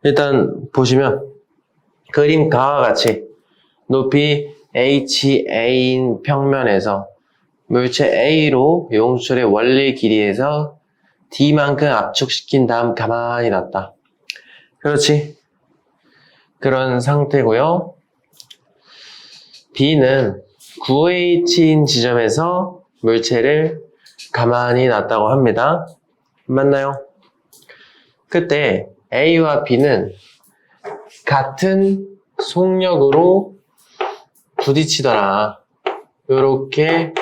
일단 보시면 그림 가와 같이 높이 HA인 평면에서 물체 A로 용출의 원래 길이에서 D만큼 압축시킨 다음 가만히 놨다. 그렇지? 그런 상태고요. B는 9H인 지점에서 물체를 가만히 놨다고 합니다. 맞나요? 그때 A와 B는 같은 속력으로 부딪히더라. 요렇게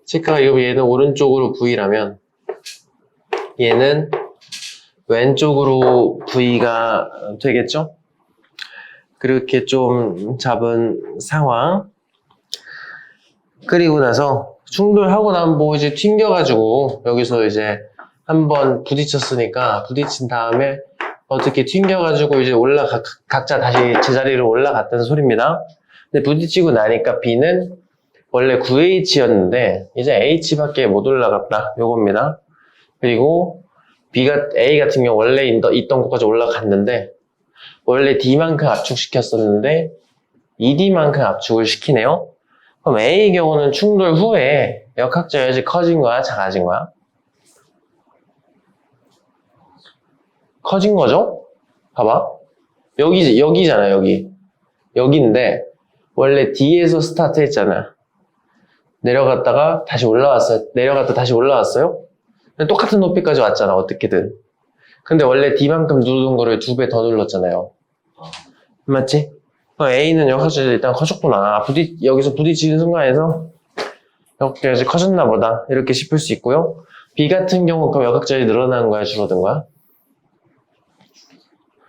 체크가 이거 얘는 오른쪽으로 V라면 얘는 왼쪽으로 V가 되겠죠? 그렇게 좀 잡은 상황. 그리고 나서 충돌하고 나면 뭐 이제 튕겨가지고 여기서 이제 한번 부딪혔으니까 부딪힌 다음에 어떻게 튕겨가지고 이제 각자 다시 제자리로 올라갔다는 소리입니다. 근데 부딪히고 나니까 B는 원래 9H였는데 이제 H밖에 못 올라갔다. 요겁니다. 그리고 A 같은 경우 원래 있던 곳까지 올라갔는데 원래 D만큼 압축시켰었는데 2D만큼 압축을 시키네요. 그럼 A의 경우는 충돌 후에 역학적이어야지 커진 거야? 작아진 거야? 커진 거죠? 봐봐. 여기잖아, 여기. 여기인데 원래 D에서 스타트 했잖아. 내려갔다가 다시 올라왔어요. 내려갔다 다시 올라왔어요? 똑같은 높이까지 왔잖아, 어떻게든. 근데 원래 D만큼 누르던 거를 2배 더 눌렀잖아요. 맞지? A는 역학적으로 일단 커졌구나. 여기서 부딪히는 순간에서 역학적이 커졌나 보다. 이렇게 싶을 수 있고요. B 같은 경우 그럼 역학적이 늘어나는 거야, 줄어든 거야?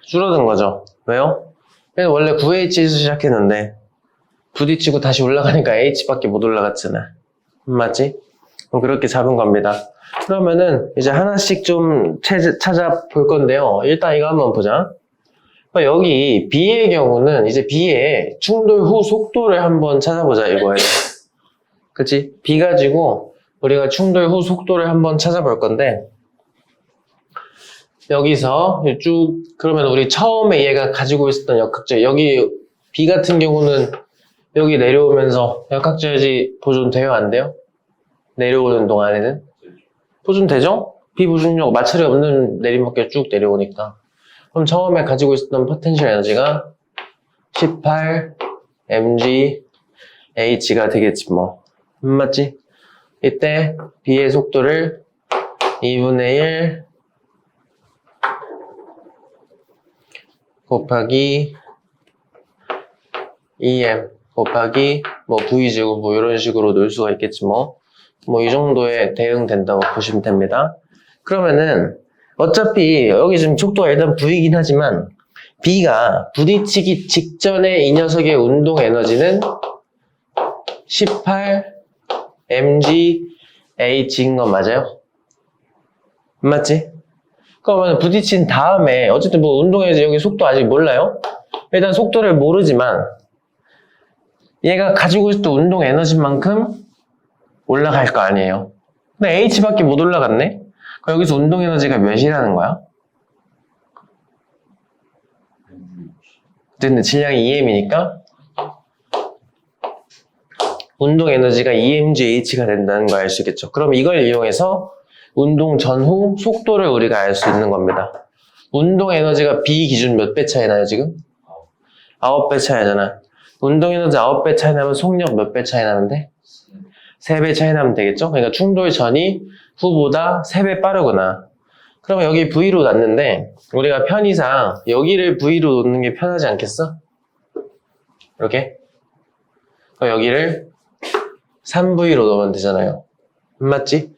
줄어든 거죠. 왜요? 원래 9H에서 시작했는데 부딪히고 다시 올라가니까 H밖에 못 올라갔잖아. 맞지? 그럼 그렇게 잡은 겁니다. 그러면은 이제 하나씩 좀 찾아볼 건데요. 일단 이거 한번 보자. 여기 B의 경우는 이제 B의 충돌 후 속도를 한번 찾아보자 이거예요. 그치? B 가지고 우리가 충돌 후 속도를 한번 찾아볼 건데 여기서 쭉 그러면 우리 처음에 얘가 가지고 있었던 역학적 여기 B 같은 경우는 여기 내려오면서 역학적이 보존돼요? 안 돼요? 내려오는 동안에는? 보존되죠? B 보존력 마찰이 없는 내리막길 쭉 내려오니까 그럼 처음에 가지고 있었던 포텐셜 에너지가 18 mg h가 되겠지 뭐. 맞지? 이때 B의 속도를 2분의 1 곱하기 2m 곱하기 뭐 V제곱 뭐 이런 식으로 넣을 수가 있겠지 뭐. 뭐 이 정도에 대응된다고 보시면 됩니다. 그러면은 어차피 여기 지금 속도가 일단 V이긴 하지만 B가 부딪히기 직전에 이 녀석의 운동 에너지는 18 mg h인 건 맞아요? 맞지? 그러면 부딪힌 다음에 어쨌든 뭐 운동 에너지 여기 속도 아직 몰라요? 일단 속도를 모르지만 얘가 가지고 있었던 운동 에너지만큼 올라갈 거 아니에요. 근데 H밖에 못 올라갔네? 그럼 여기서 운동 에너지가 몇이라는 거야? 근데 질량이 2m이니까 운동 에너지가 2mgH가 된다는 걸 알 수 있겠죠. 그럼 이걸 이용해서 운동 전후 속도를 우리가 알 수 있는 겁니다. 운동 에너지가 B 기준 몇 배 차이 나요 지금? 9배 차이 나잖아. 운동 에너지 9배 차이 나면 속력 몇 배 차이 나는데? 3배 차이 나면 되겠죠? 그러니까 충돌 전이 후보다 3배 빠르구나. 그러면 여기 V로 놨는데 우리가 편의상 여기를 V로 놓는 게 편하지 않겠어? 이렇게? 그럼 여기를 3V로 넣으면 되잖아요. 맞지?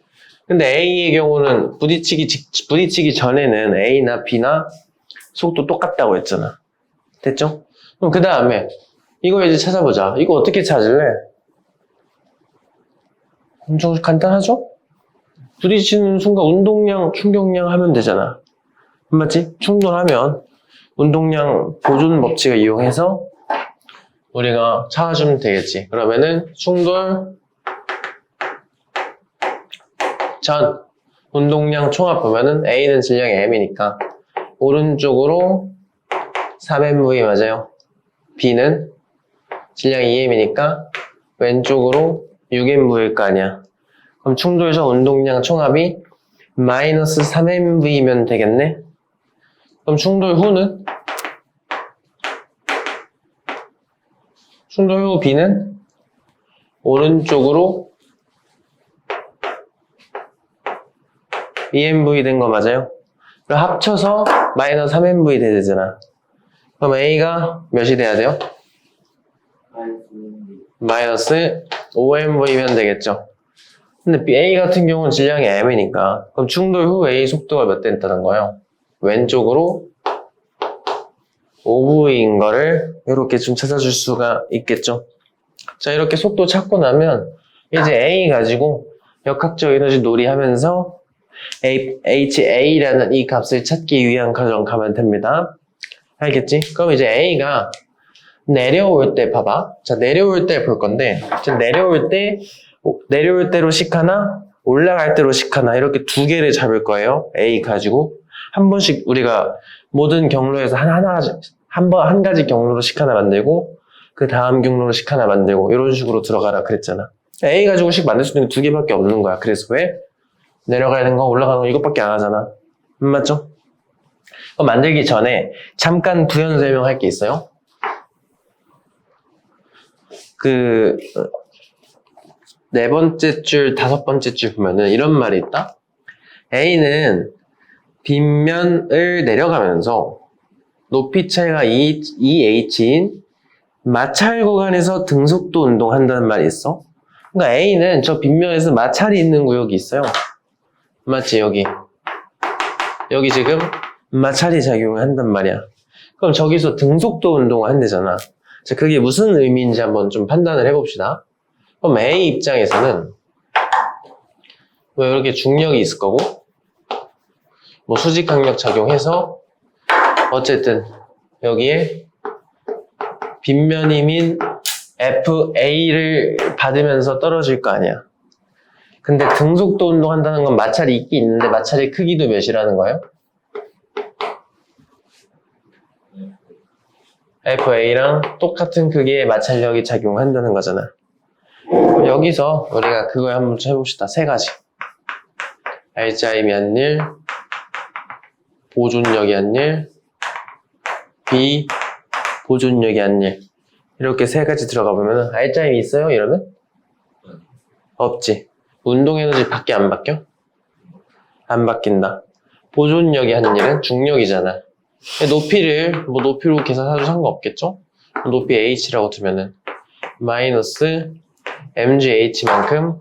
근데 A의 경우는 부딪히기 전에는 A나 B나 속도 똑같다고 했잖아. 됐죠? 그럼 그 다음에 이거 이제 찾아보자. 이거 어떻게 찾을래? 엄청 간단하죠? 부딪히는 순간 운동량, 충격량 하면 되잖아. 맞지? 충돌하면 운동량 보존 법칙을 이용해서 우리가 찾아주면 되겠지. 그러면은 충돌 전 운동량 총합 보면은 A는 질량이 M이니까 오른쪽으로 3MV 맞아요. B는 질량이 2M이니까 왼쪽으로 6MV일 거 아니야. 그럼 충돌적 운동량 총합이 마이너스 3MV면 되겠네? 그럼 충돌 후는? 충돌 후 B는 오른쪽으로 2MV 된 거 맞아요? 그럼 합쳐서 마이너스 3MV 되잖아. 그럼 A가 몇이 돼야 돼요? 마이너스 5MV면 되겠죠. 근데 A 같은 경우는 질량이 M이니까 그럼 충돌 후 A 속도가 몇 된다는 거예요? 왼쪽으로 5V인 거를 이렇게 좀 찾아줄 수가 있겠죠. 자, 이렇게 속도 찾고 나면 이제 A 가지고 역학적 에너지 놀이하면서 HA라는 이 값을 찾기 위한 과정 가면 됩니다. 알겠지? 그럼 이제 A가 내려올 때 봐봐. 자, 내려올 때 볼 건데, 자, 내려올 때로 식 하나, 올라갈 때로 식 하나, 이렇게 두 개를 잡을 거예요. A 가지고. 한 번씩 우리가 모든 경로에서 한 가지 경로로 식 하나 만들고, 그 다음 경로로 식 하나 만들고, 이런 식으로 들어가라 그랬잖아. A 가지고 식 만들 수 있는 게 두 개밖에 없는 거야. 그래서 왜? 내려가는 거, 올라가는 거 이것밖에 안 하잖아. 맞죠? 그럼 만들기 전에 잠깐 부연 설명할 게 있어요. 네 번째 줄, 다섯 번째 줄 보면은 이런 말이 있다. A는 빗면을 내려가면서 높이 차이가 2h인 마찰 구간에서 등속도 운동한다는 말이 있어. 그러니까 A는 저 빗면에서 마찰이 있는 구역이 있어요. 맞지? 여기 지금 마찰이 작용을 한단 말이야. 그럼 저기서 등속도 운동을 한대잖아. 자, 그게 무슨 의미인지 한번 좀 판단을 해봅시다. 그럼 A 입장에서는 뭐 이렇게 중력이 있을 거고, 뭐 수직 강력 작용해서 어쨌든 여기에 빗면임인 FA를 받으면서 떨어질 거 아니야. 근데 등속도 운동한다는 건 마찰이 있긴 있는데 마찰의 크기도 몇이라는 거예요? FA랑 똑같은 크기의 마찰력이 작용한다는 거잖아. 여기서 우리가 그걸 한번 해봅시다. 세 가지. R자임이 한 일, 보존력이 한 일, 비보존력이 한 일. 이렇게 세 가지 들어가 보면 R자임이 있어요? 이러면? 없지. 운동 에너지 밖에 안 바뀌어? 안 바뀐다. 보존력이 한 일은 중력이잖아. 높이로 계산해도 상관없겠죠? 높이 h라고 두면은 마이너스 mgh만큼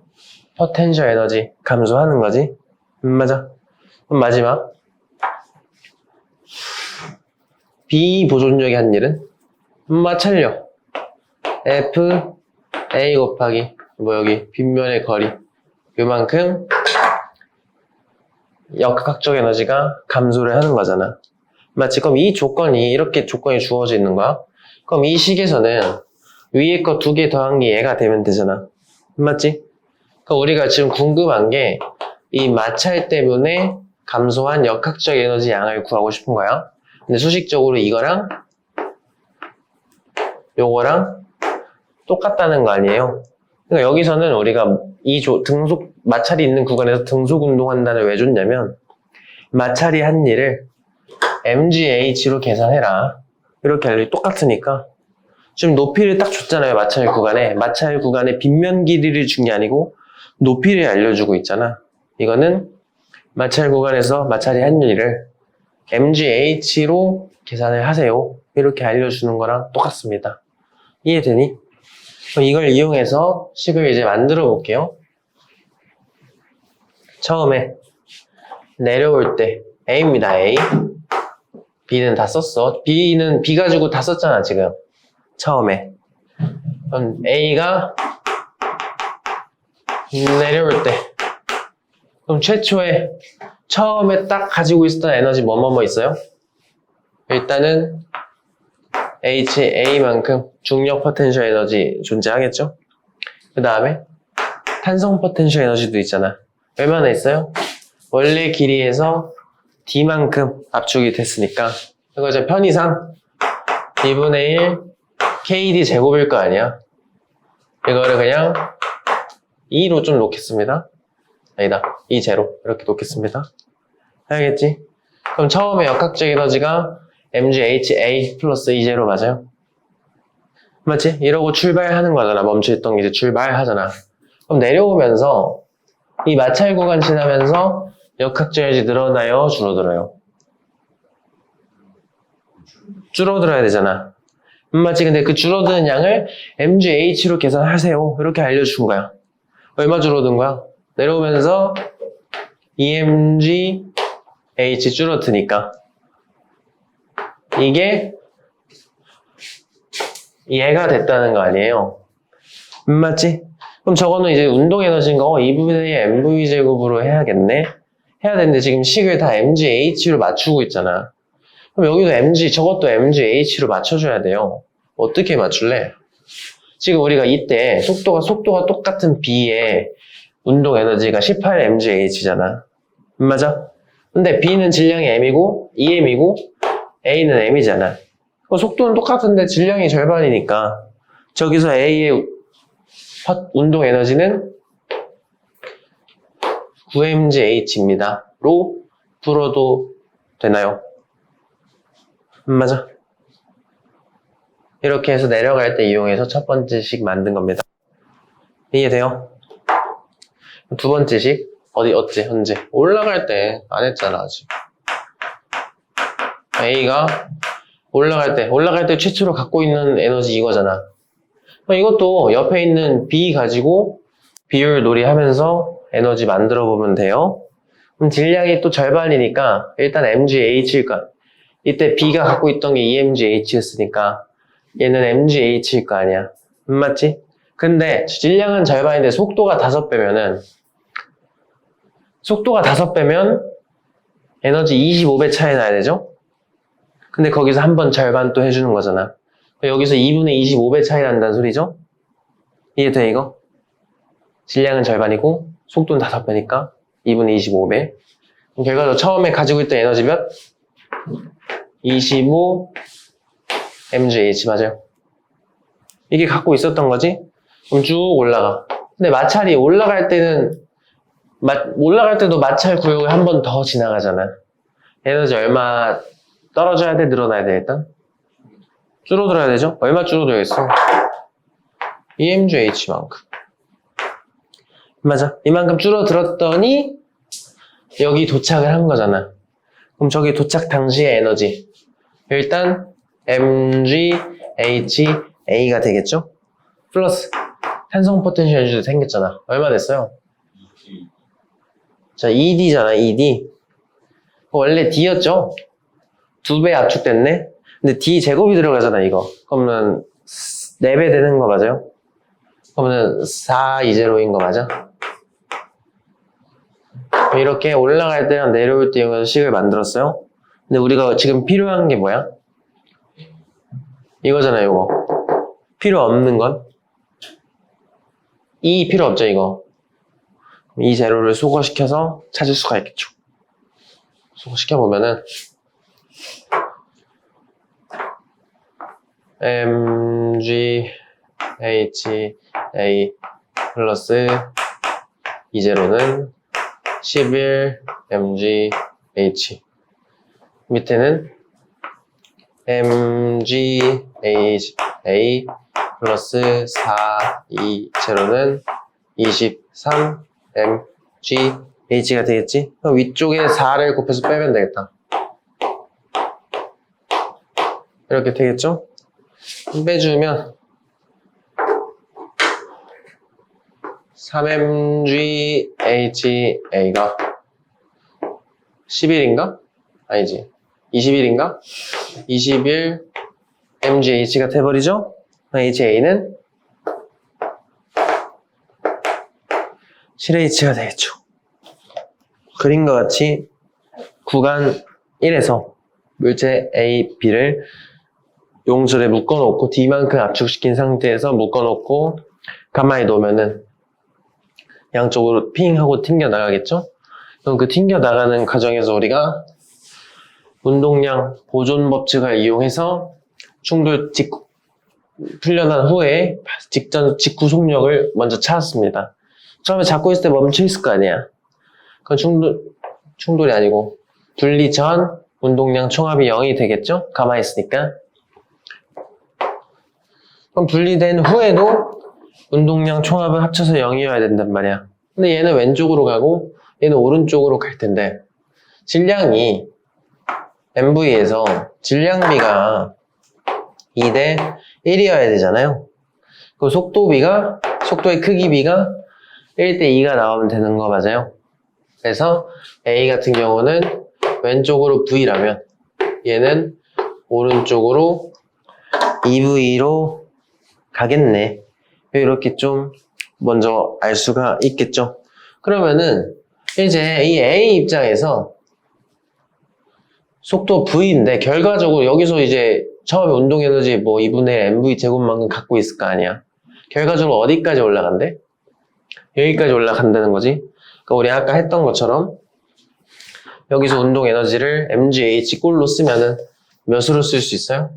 포텐셜 에너지 감소하는 거지. 맞아. 그럼 마지막 비보존력이 한 일은 마찰력 FA 곱하기 여기 빗면의 거리 요만큼 역학적 에너지가 감소를 하는 거잖아. 맞지? 그럼 이 조건이 이렇게 조건이 주어져 있는 거야. 그럼 이 식에서는 위에 거 두 개 더한 게 얘가 되면 되잖아. 맞지? 그럼 우리가 지금 궁금한 게 이 마찰 때문에 감소한 역학적 에너지 양을 구하고 싶은 거야. 근데 수식적으로 이거랑 요거랑 똑같다는 거 아니에요. 그러니까 여기서는 우리가 이 마찰이 있는 구간에서 등속 운동한다를 왜 줬냐면 마찰이 한 일을 mgh로 계산해라. 이렇게 알려도 똑같으니까. 지금 높이를 딱 줬잖아요. 마찰 구간에 빗면 길이를 준 게 아니고 높이를 알려주고 있잖아. 이거는 마찰 구간에서 마찰이 한 일을 mgh로 계산을 하세요. 이렇게 알려주는 거랑 똑같습니다. 이해되니? 그럼 이걸 이용해서 식을 이제 만들어 볼게요. 처음에 내려올 때 A입니다. A. B는 다 썼어. B 가지고 다 썼잖아 지금. 처음에. 그럼 A가 내려올 때 그럼 최초에 처음에 딱 가지고 있었던 에너지 뭐 있어요? 일단은 HA만큼 중력 포텐셜 에너지 존재하겠죠? 그 다음에 탄성 포텐셜 에너지도 있잖아. 얼마나 있어요? 원래 길이에서 D만큼 압축이 됐으니까 이거 이제 편의상 2분의 1 KD 제곱일 거 아니야. 이거를 그냥 2로 좀 놓겠습니다. 아니다. 2 제로 이렇게 놓겠습니다. 알겠지? 그럼 처음에 역학적 에너지가 mgha 플러스 2 제로 맞아요? 맞지? 이러고 출발하는 거잖아. 멈춰있던 게 이제 출발하잖아. 그럼 내려오면서 이 마찰 구간 지나면서 역학적 에너지 늘어나요? 줄어들어요? 줄어들어야 되잖아. 맞지? 근데 그 줄어드는 양을 mgh로 계산하세요. 이렇게 알려준 거야. 얼마 줄어든 거야? 내려오면서 emgh 줄어드니까 이게 얘가 됐다는 거 아니에요? 맞지? 그럼 저거는 이제 운동 에너지인 거 2분의 mv 제곱으로 해야겠네? 해야 되는데 지금 식을 다 mgh로 맞추고 있잖아. 그럼 여기도 저것도 mgh로 맞춰줘야 돼요. 어떻게 맞출래? 지금 우리가 이때 속도가 똑같은 b의 운동 에너지가 18mgh잖아. 맞아? 근데 b는 질량이 m이고 2m이고 a는 m이잖아. 속도는 똑같은데 질량이 절반이니까 저기서 a의 운동 에너지는 9mgh입니다. 로 풀어도 되나요? 맞아. 이렇게 해서 내려갈 때 이용해서 첫 번째 식 만든 겁니다. 이해돼요? 두 번째 식 어째 현재 올라갈 때 안 했잖아 아직. A가 올라갈 때 최초로 갖고 있는 에너지 이거잖아. 이것도 옆에 있는 B 가지고 비율 놀이하면서 에너지 만들어 보면 돼요. 그럼 질량이 또 절반이니까 일단 mgh일까? 이때 B가 갖고 있던 게 EMGH였으니까 얘는 MGH일 거 아니야. 맞지? 근데 질량은 절반인데 속도가 5배면은 에너지 25배 차이 나야 되죠? 근데 거기서 한 번 절반 또 해주는 거잖아. 여기서 2분의 25배 차이 난다는 소리죠? 이해돼 이거? 질량은 절반이고 속도는 5배니까 2분의 25배. 그럼 결과적으로 처음에 가지고 있던 에너지 몇? 25 mgh 맞아요. 이게 갖고 있었던 거지? 그럼 쭉 올라가. 근데 마찰이 올라갈 때도 마찰 구역을 한 번 더 지나가잖아. 에너지 얼마 떨어져야 돼? 늘어나야 돼 일단? 줄어들어야 되죠? 얼마 줄어들겠어? EMGH만큼. 맞아. 이만큼 줄어들었더니 여기 도착을 한 거잖아. 그럼 저기 도착 당시의 에너지 일단 mgha가 되겠죠? 플러스 산성 포텐셜 에너지도 생겼잖아. 얼마 됐어요? 자, ED잖아, ED. 원래 D였죠? 2배 압축됐네? 근데 D 제곱이 들어가잖아, 이거. 그러면 4배 되는 거 맞아요? 그러면 420인 거 맞아? 이렇게 올라갈 때랑 내려올 때 이용해서 식을 만들었어요. 근데 우리가 지금 필요한 게 뭐야? 이거잖아요, 이거. 필요 없는 건? 이 필요 없죠, 이거. 이 재료를 소거시켜서 찾을 수가 있겠죠. 소거시켜보면은 mgha 플러스 이 재료는 11mgh 밑에는 mgha 플러스 4 이 재료는 23mgh가 되겠지? 그럼 위쪽에 4를 곱해서 빼면 되겠다. 이렇게 되겠죠? 빼주면 3mgha가 11인가? 아니지 21인가? 21mgh가 돼버리죠? ha는 7h가 되겠죠. 그림과 같이 구간 1에서 물체 A, B를 용줄에 묶어놓고 D만큼 압축시킨 상태에서 묶어놓고 가만히 놓으면은 양쪽으로 핑 하고 튕겨 나가겠죠? 그럼 그 튕겨 나가는 과정에서 우리가 운동량 보존 법칙을 이용해서 충돌 풀려난 후에 직후 속력을 먼저 찾았습니다. 처음에 잡고 있을 때 멈춰 있을 거 아니야. 그건 충돌이 아니고 분리 전 운동량 총합이 0이 되겠죠? 가만히 있으니까. 그럼 분리된 후에도 운동량 총합을 합쳐서 0이어야 된단 말이야. 근데 얘는 왼쪽으로 가고 얘는 오른쪽으로 갈 텐데 질량이 MV에서 질량비가 2대 1이어야 되잖아요. 그 속도의 크기 B가 1대 2가 나오면 되는 거 맞아요? 그래서 A 같은 경우는 왼쪽으로 V라면 얘는 오른쪽으로 2V로 가겠네. 이렇게 좀 먼저 알 수가 있겠죠. 그러면은 이제 이 A 입장에서 속도 V인데 결과적으로 여기서 이제 처음에 운동에너지 뭐 2분의 1 MV 제곱만큼 갖고 있을 거 아니야. 결과적으로 어디까지 올라간대? 여기까지 올라간다는 거지. 그러니까 우리 아까 했던 것처럼 여기서 운동 에너지를 mgh 꼴로 쓰면은 몇으로 쓸 수 있어요?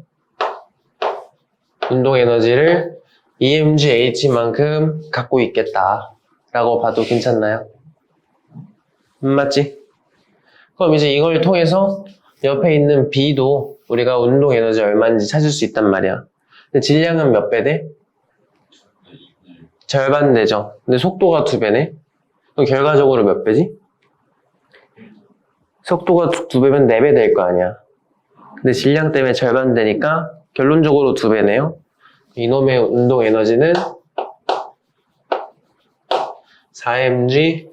운동 에너지를 emgh만큼 갖고 있겠다 라고 봐도 괜찮나요? 맞지? 그럼 이제 이걸 통해서 옆에 있는 B도 우리가 운동 에너지 얼마인지 찾을 수 있단 말이야. 근데 질량은 몇 배 돼? 절반 되죠. 근데 속도가 2배네? 그럼 결과적으로 몇 배지? 속도가 2배면 4배 될 거 아니야. 근데 질량 때문에 절반 되니까 결론적으로 2배네요. 이놈의 운동 에너지는 4mg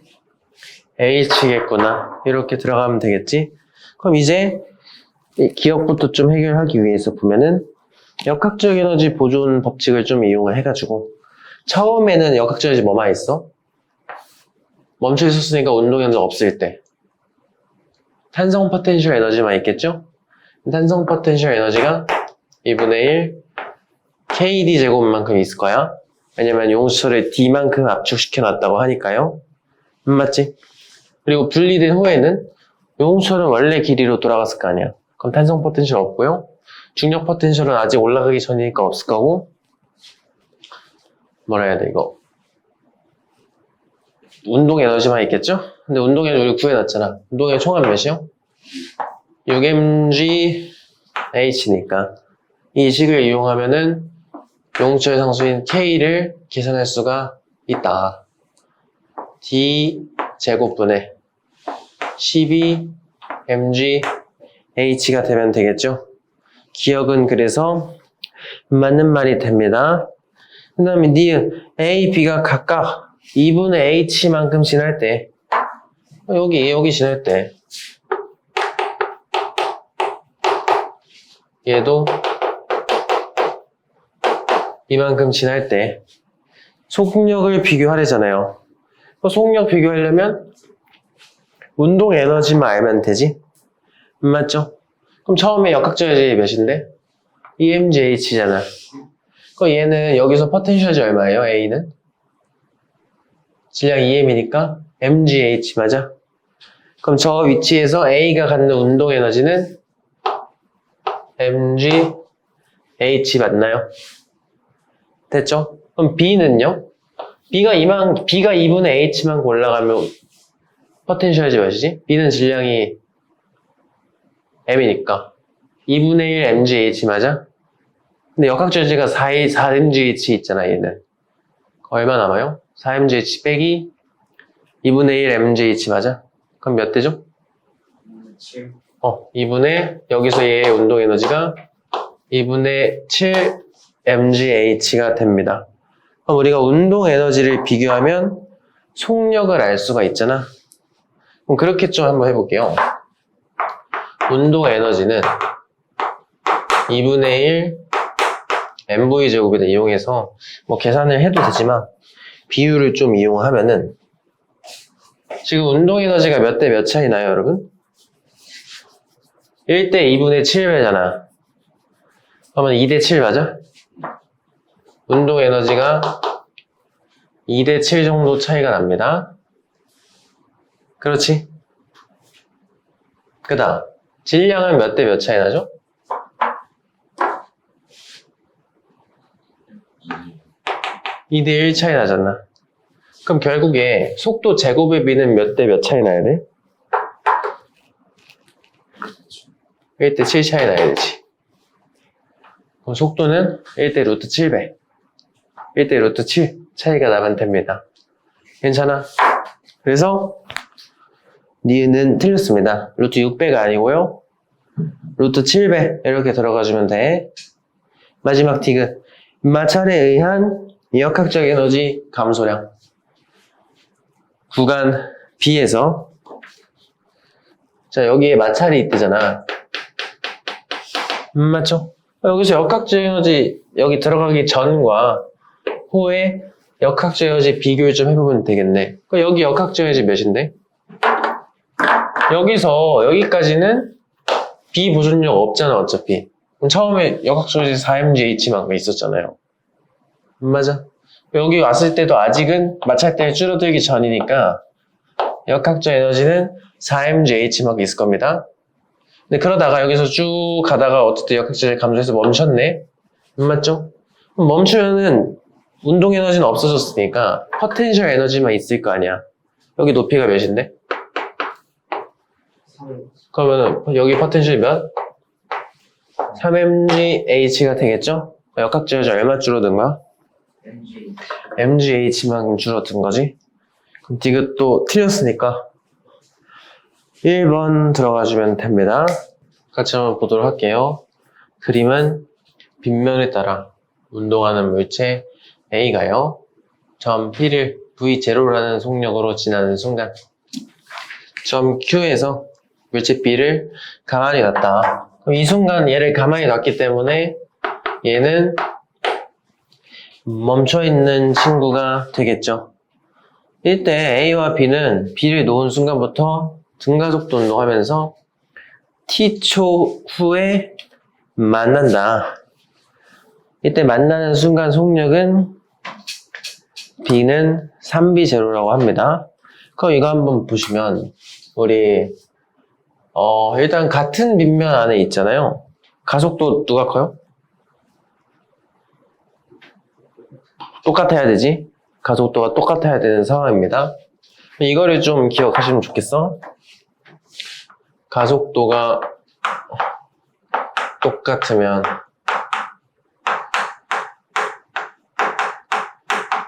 h겠구나. 이렇게 들어가면 되겠지? 그럼 이제 기억부터 좀 해결하기 위해서 보면은 역학적 에너지 보존 법칙을 좀 이용을 해가지고 처음에는 역학적 에너지 뭐만 있어? 멈춰 있었으니까 운동 에너지 없을 때 탄성 포텐셜 에너지만 있겠죠? 탄성 포텐셜 에너지가 2분의 1 KD 제곱만큼 있을 거야. 왜냐면 용수철을 D만큼 압축시켜 놨다고 하니까요. 맞지? 그리고 분리된 후에는 용수철은 원래 길이로 돌아갔을 거 아니야. 그럼 탄성 포텐셜 없고요. 중력 포텐셜은 아직 올라가기 전이니까 없을 거고. 뭐라 해야 돼 이거. 운동 에너지만 있겠죠? 근데 운동 에너지 우리 구해놨잖아. 운동 에너지 총합 몇이요? 6mgh니까 이 식을 이용하면은 용수철 상수인 K를 계산할 수가 있다. D 제곱분의 12mgh가 되면 되겠죠? 기억은 그래서 맞는 말이 됩니다. 그 다음에 A, B가 각각 2분의 h만큼 지날 때 여기 지날 때 얘도 이만큼 지날 때 속력을 비교하려잖아요. 속력 비교하려면 운동 에너지만 알면 되지? 맞죠? 그럼 처음에 역학적 에너지 몇인데? emgh잖아. 그럼 얘는 여기서 포텐셜이 얼마예요? A는? 질량 2m이니까 mgh 맞아? 그럼 저 위치에서 A가 갖는 운동 에너지는 mgh 맞나요? 됐죠? 그럼 B는요? B가 2분의 h만 올라가면 포텐셜이 몇이지? B는 질량이 m이니까 2분의 1 mgh 맞아? 근데 역학절제가 4mgh 있잖아 얘는. 얼마 남아요? 4mgh 빼기 2분의 1 mgh 맞아? 그럼 몇 대죠? 7. 2분의 여기서 얘의 운동 에너지가 2분의 7 mgh가 됩니다. 그럼 우리가 운동 에너지를 비교하면 속력을 알 수가 있잖아. 그럼 그렇게 좀 한번 해볼게요. 운동 에너지는 2분의 1 mv 제곱을 이용해서 뭐 계산을 해도 되지만 비율을 좀 이용하면은 지금 운동 에너지가 몇 대 몇 차이 나요, 여러분? 1대 2분의 7배잖아. 그러면 2대 7 맞아? 운동 에너지가 2대 7 정도 차이가 납니다. 그렇지? 그 다음 질량은 몇 대 몇 차이 나죠? 2대 1 차이 나잖아. 그럼 결국에 속도 제곱의 비는 몇 대 몇 차이 나야 돼? 1대 7 차이 나야 되지. 그럼 속도는 1대 루트 7배. 1대 루트 7 차이가 나면 됩니다. 괜찮아? 그래서 니은은 틀렸습니다. 루트 6배가 아니고요. 루트 7배 이렇게 들어가주면 돼. 마지막 티그. 마찰에 의한 역학적 에너지 감소량. 구간 B에서 자 여기에 마찰이 있대잖아. 맞죠? 여기서 역학적 에너지 여기 들어가기 전과 후에 역학적 에너지 비교를 좀 해보면 되겠네. 그럼 여기 역학적 에너지 몇인데? 여기서 여기까지는 비보존력 없잖아 어차피. 그럼 처음에 역학적 에너지 4mgh만 있었잖아요. 맞아. 여기 왔을 때도 아직은 마찰대에 줄어들기 전이니까 역학적 에너지는 4mgh 있을 겁니다. 근데 그러다가 여기서 쭉 가다가 어쨌든 역학적 에너지 감소해서 멈췄네. 맞죠? 그럼 멈추면은 운동 에너지는 없어졌으니까 포텐셜 에너지만 있을 거 아니야. 여기 높이가 몇인데? 그러면은 여기 포텐셜이 몇? 3mgh가 되겠죠? 역학적 에너지 얼마 줄어든 거야? mgh만큼 줄어든 거지? 그럼 디귿도 틀렸으니까 1번 들어가주면 됩니다. 같이 한번 보도록 할게요. 그림은 빗면에 따라 운동하는 물체 A가요. 점 P를 V0라는 속력으로 지나는 순간 점 Q에서 물체 B를 가만히 놨다. 그럼 이 순간 얘를 가만히 놨기 때문에 얘는 멈춰있는 친구가 되겠죠. 이때 A와 B는 B를 놓은 순간부터 등가속도 운동하면서 T초 후에 만난다. 이때 만나는 순간 속력은 B는 3B0라고 합니다. 그럼 이거 한번 보시면 우리 일단 같은 빗면 안에 있잖아요. 가속도 누가 커요? 똑같아야 되지. 가속도가 똑같아야 되는 상황입니다. 이거를 좀 기억하시면 좋겠어. 가속도가 똑같으면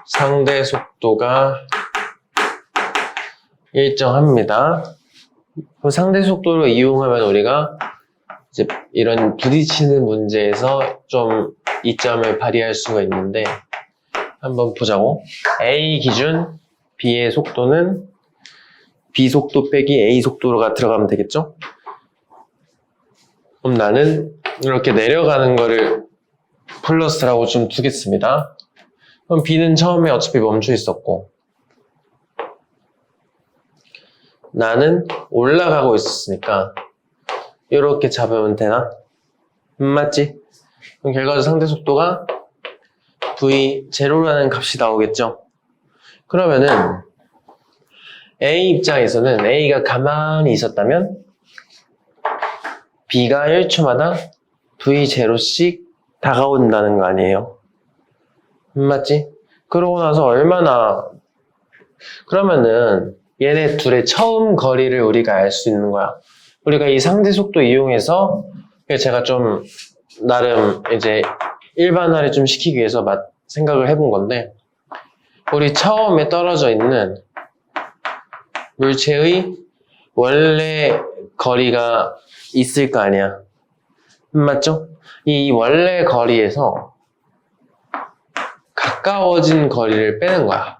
상대 속도가 일정합니다. 그럼 상대 속도를 이용하면 우리가 이제 이런 부딪히는 문제에서 좀 이점을 발휘할 수가 있는데 한번 보자고. A 기준 B의 속도는 B 속도 빼기 A 속도가 들어가면 되겠죠? 그럼 나는 이렇게 내려가는 거를 플러스라고 좀 두겠습니다. 그럼 B는 처음에 어차피 멈춰 있었고 나는 올라가고 있었으니까 이렇게 잡으면 되나? 맞지? 그럼 결과적으로 상대 속도가 V0라는 값이 나오겠죠? 그러면은 A 입장에서는 A가 가만히 있었다면 B가 1초마다 V0씩 다가온다는 거 아니에요? 맞지? 그러고 나서 얼마나 그러면은 얘네 둘의 처음 거리를 우리가 알 수 있는 거야. 우리가 이 상대 속도 이용해서 제가 좀 나름 이제 일반화를 좀 시키기 위해서 생각을 해본 건데 우리 처음에 떨어져 있는 물체의 원래 거리가 있을 거 아니야. 맞죠? 이 원래 거리에서 가까워진 거리를 빼는 거야.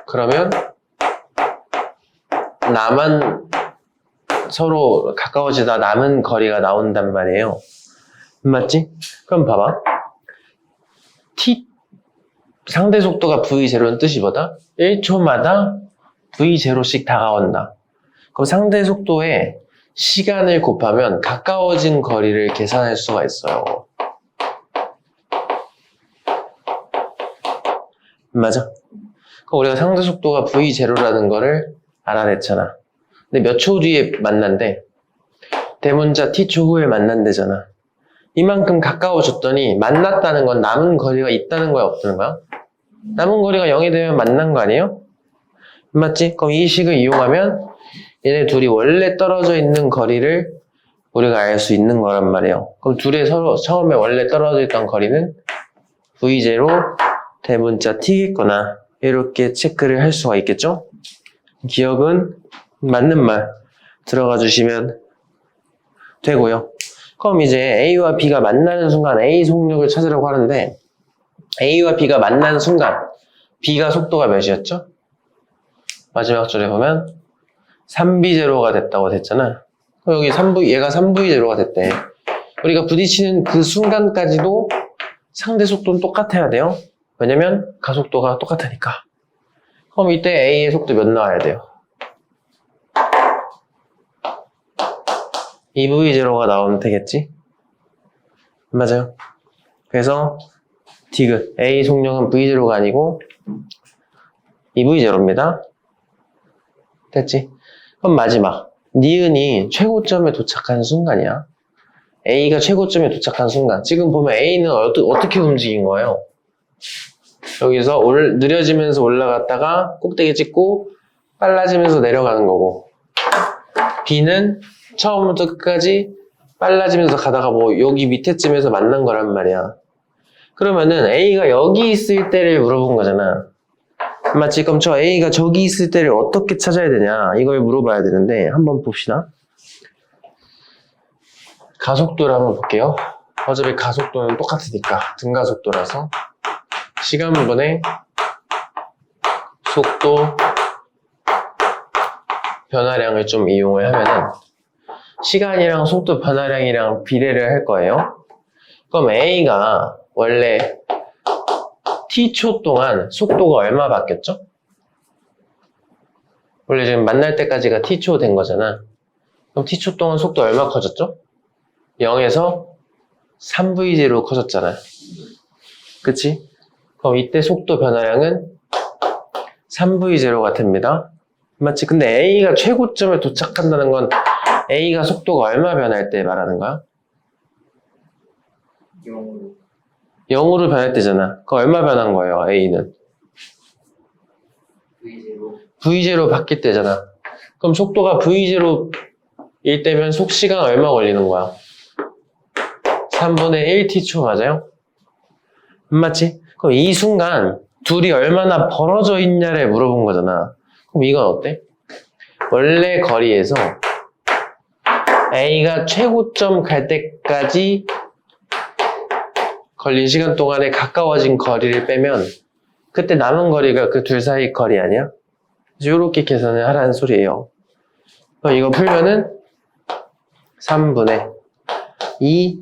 그러면 서로 가까워지다 남은 거리가 나온단 말이에요. 맞지? 그럼 봐봐. 상대 속도가 V0는 뜻이 뭐다? 1초마다 V0씩 다가온다. 그럼 상대 속도에 시간을 곱하면 가까워진 거리를 계산할 수가 있어요. 맞아? 그럼 우리가 상대 속도가 V0라는 거를 알아냈잖아. 근데 몇 초 뒤에 만난대? 대문자 t초 후에 만난대잖아. 이만큼 가까워졌더니 만났다는 건 남은 거리가 있다는 거야, 없다는 거야? 남은 거리가 0이 되면 만난 거 아니에요? 맞지? 그럼 이 식을 이용하면 얘네 둘이 원래 떨어져 있는 거리를 우리가 알 수 있는 거란 말이에요. 그럼 둘이 서로 처음에 원래 떨어져 있던 거리는 v0 대문자 t겠구나. 이렇게 체크를 할 수가 있겠죠? 기억은 맞는 말 들어가 주시면 되고요. 그럼 이제 A와 B가 만나는 순간 A 속력을 찾으려고 하는데 A와 B가 만나는 순간 B가 속도가 몇이었죠? 마지막 줄에 보면 3v0가 됐다고 됐잖아. 여기 얘가 3v0가 됐대. 우리가 부딪히는 그 순간까지도 상대 속도는 똑같아야 돼요. 왜냐면 가속도가 똑같으니까. 그럼 이때 A의 속도 몇 나와야 돼요? 2v0가 나오면 되겠지? 맞아요. 그래서 디귿 A 속력은 v0가 아니고 2v0입니다. 됐지? 그럼 마지막 니은이 최고점에 도착한 순간이야. A가 최고점에 도착한 순간. 지금 보면 A는 어떻게 움직인 거예요? 여기서 느려지면서 올라갔다가 꼭대기 찍고 빨라지면서 내려가는 거고, B는 처음부터 끝까지 빨라지면서 가다가 뭐 여기 밑에쯤에서 만난 거란 말이야. 그러면은 A가 여기 있을 때를 물어본 거잖아. 맞지? 그럼 저 A가 저기 있을 때를 어떻게 찾아야 되냐, 이걸 물어봐야 되는데 한번 봅시다. 가속도를 한번 볼게요. 어차피 가속도는 똑같으니까 등가속도라서 시간분의 속도 변화량을 좀 이용을 하면은 시간이랑 속도 변화량이랑 비례를 할 거예요. 그럼 A가 원래 t초 동안 속도가 얼마 바뀌었죠? 원래 지금 만날 때까지가 t초 된 거잖아. 그럼 t초 동안 속도 얼마 커졌죠? 0에서 3v0로 커졌잖아. 그치? 그럼 이때 속도 변화량은 3v0가 됩니다. 맞지? 근데 A가 최고점에 도착한다는 건 A가 속도가 얼마 변할 때 말하는 거야? 0으로 변할 때잖아. 그럼 얼마 변한 거예요, A는? V0 바뀔 때잖아. 그럼 속도가 V0일 때면 속시간 얼마 걸리는 거야? 3분의 1t초 맞아요? 맞지? 그럼 이 순간 둘이 얼마나 벌어져 있냐를 물어본 거잖아. 그럼 이건 어때? 원래 거리에서 A가 최고점 갈 때까지 걸린 시간 동안에 가까워진 거리를 빼면 그때 남은 거리가 그 둘 사이 거리 아니야? 이렇게 계산을 하라는 소리예요. 그럼 이거 풀면은 3분의 2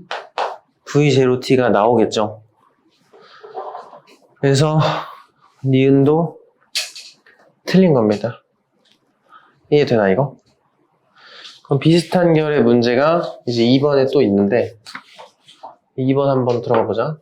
V0t가 나오겠죠. 그래서 니은도 틀린 겁니다. 이해되나 이거? 그럼 비슷한 결의 문제가 이제 2번에 또 있는데 2번 한번 들어가 보자.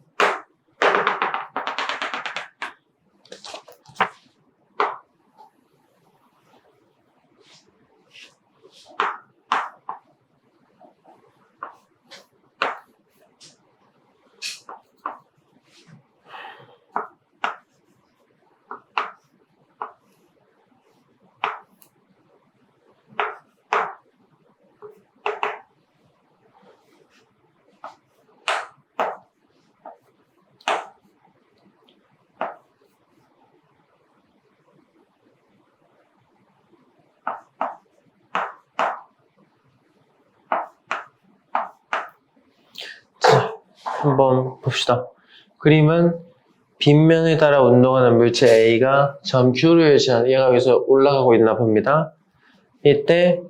한번 봅시다. 그림은 빗면에 따라 운동하는 물체 A가 점 Q를 열시한 얘가 여기서 올라가고 있나 봅니다. 이때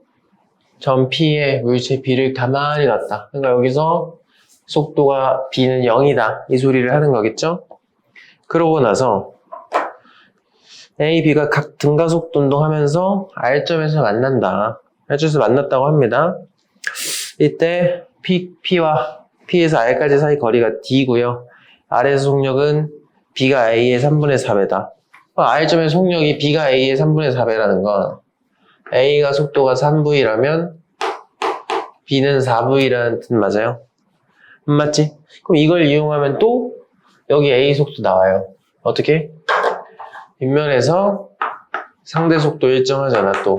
점 P에 물체 B를 가만히 놨다. 그러니까 여기서 속도가 B는 0이다. 이 소리를 하는 거겠죠? 그러고 나서 A, B가 각 등가속도 운동하면서 R점에서 만난다. R점에서 만났다고 합니다. 이때 P에서 R까지 사이 거리가 D고요. R의 속력은 B가 A의 3분의 4배다. R점의 속력이 B가 A의 3분의 4배라는 건 A가 속도가 3V라면 B는 4V라는 뜻 맞아요? 맞지? 그럼 이걸 이용하면 또 여기 A 속도 나와요. 어떻게? 뒷면에서 상대 속도 일정하잖아 또.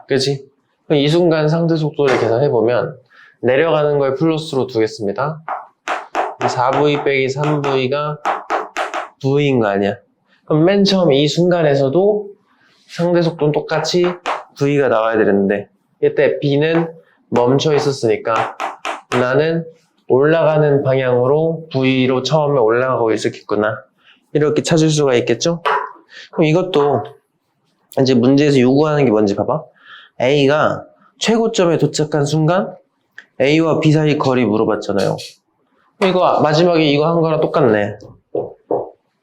그치? 그럼 이 순간 상대 속도를 계산해보면 내려가는 걸 플러스로 두겠습니다. 4V 빼기 3V가 V인 거 아니야? 그럼 맨 처음 이 순간에서도 상대 속도는 똑같이 V가 나와야 되는데 이때 B는 멈춰 있었으니까 나는 올라가는 방향으로 V로 처음에 올라가고 있었겠구나. 이렇게 찾을 수가 있겠죠? 그럼 이것도 이제 문제에서 요구하는 게 뭔지 봐봐. A가 최고점에 도착한 순간 A와 B 사이 거리 물어봤잖아요. 이거 마지막에 이거 한 거랑 똑같네.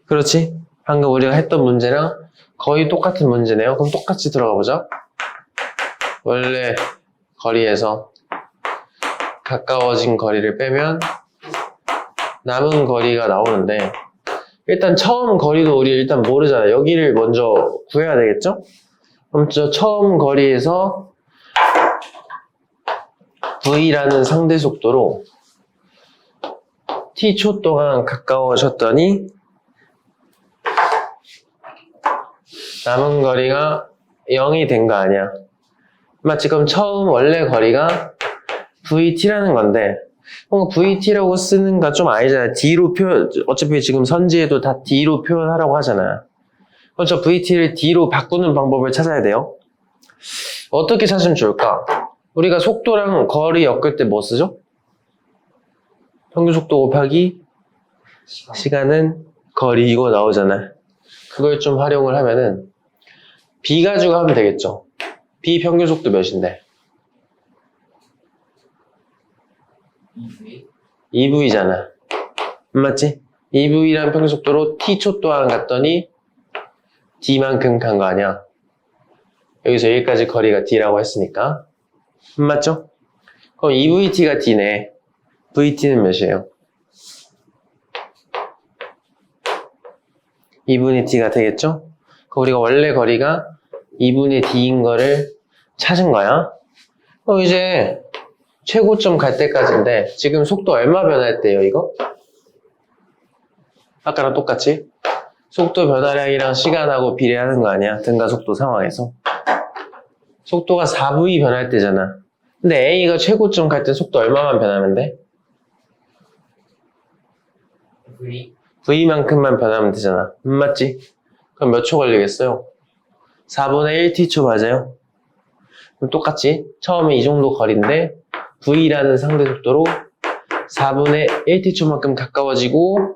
그렇지? 방금 우리가 했던 문제랑 거의 똑같은 문제네요. 그럼 똑같이 들어가 보자. 원래 거리에서 가까워진 거리를 빼면 남은 거리가 나오는데 일단 처음 거리도 우리 일단 모르잖아요. 여기를 먼저 구해야 되겠죠? 그럼 저 처음 거리에서 V라는 상대 속도로 T초 동안 가까워졌더니 남은 거리가 0이 된 거 아니야. 맞지? 그럼 처음 원래 거리가 VT라는 건데 VT라고 쓰는 거 좀 아니잖아. D로 표현, 어차피 지금 선지에도 다 D로 표현하라고 하잖아. 그럼 저 VT를 D로 바꾸는 방법을 찾아야 돼요. 어떻게 찾으면 좋을까? 우리가 속도랑 거리 엮을 때 뭐 쓰죠? 평균 속도 곱하기 시간은 거리 이거 나오잖아. 그걸 좀 활용을 하면은 B 가지고 하면 되겠죠. B 평균 속도 몇인데? 2V잖아. 맞지? 2V라는 평균 속도로 T초 동안 갔더니 D만큼 간 거 아니야. 여기서 여기까지 거리가 D라고 했으니까. 맞죠? 그럼 2VT가 D네. VT는 몇이에요? 2분의 D가 되겠죠? 그럼 우리가 원래 거리가 2분의 D인 거를 찾은 거야. 그럼 이제 최고점 갈 때까지인데 지금 속도 얼마 변화했대요 이거? 아까랑 똑같이? 속도 변화량이랑 시간하고 비례하는 거 아니야? 등가 속도 상황에서. 속도가 4V 변할 때잖아. 근데 A가 최고점 갈 때 속도 얼마만 변하면 돼? V만큼만 변하면 되잖아. 맞지? 그럼 몇 초 걸리겠어요? 4분의 1T초 맞아요? 그럼 똑같이 처음에 이 정도 거리인데 V라는 상대 속도로 4분의 1T초만큼 가까워지고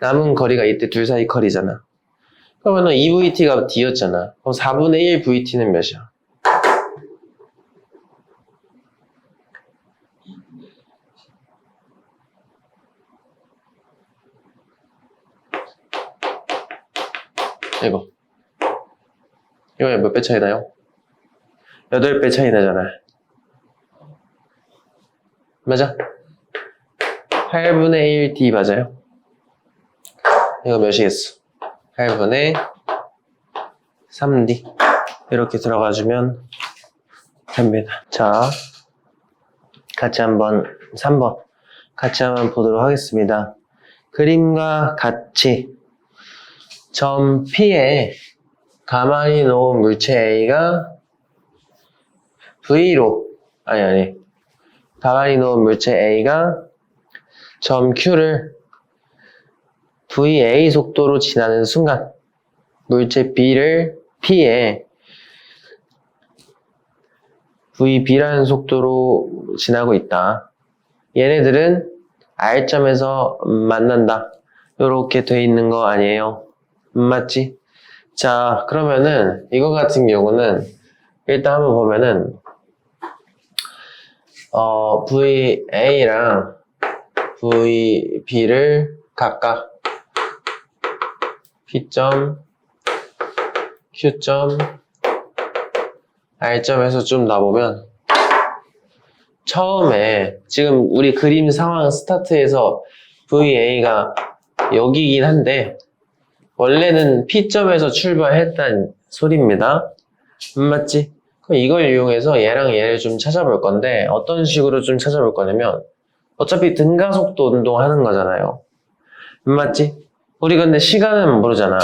남은 거리가 이때 둘 사이 거리잖아. 그러면 2VT가 D였잖아. 그럼 4분의 1 VT는 몇이야? 이거 몇 배 차이 나요? 8배 차이 나잖아. 맞아? 8분의 1D 맞아요? 이거 몇이겠어? 8분의 3D 이렇게 들어가주면 됩니다. 자, 같이 한번 3번 같이 한번 보도록 하겠습니다. 그림과 같이 점 P에 가만히 놓은 물체 A가 V로 가만히 놓은 물체 A가 점 Q를 VA 속도로 지나는 순간 물체 B를 P에 VB라는 속도로 지나고 있다. 얘네들은 R점에서 만난다. 이렇게 돼 있는 거 아니에요? 맞지? 자, 그러면은 이거 같은 경우는 일단 한번 보면은 VA랑 VB를 각각 P점, Q점, R점에서 좀 놔보면 처음에 지금 우리 그림 상황 스타트에서 VA가 여기긴 한데 원래는 P점에서 출발했다는 소리입니다. 맞지? 그럼 이걸 이용해서 얘랑 얘를 좀 찾아볼 건데 어떤 식으로 좀 찾아볼 거냐면 어차피 등가속도 운동하는 거잖아요. 맞지? 우리 근데 시간은 모르잖아.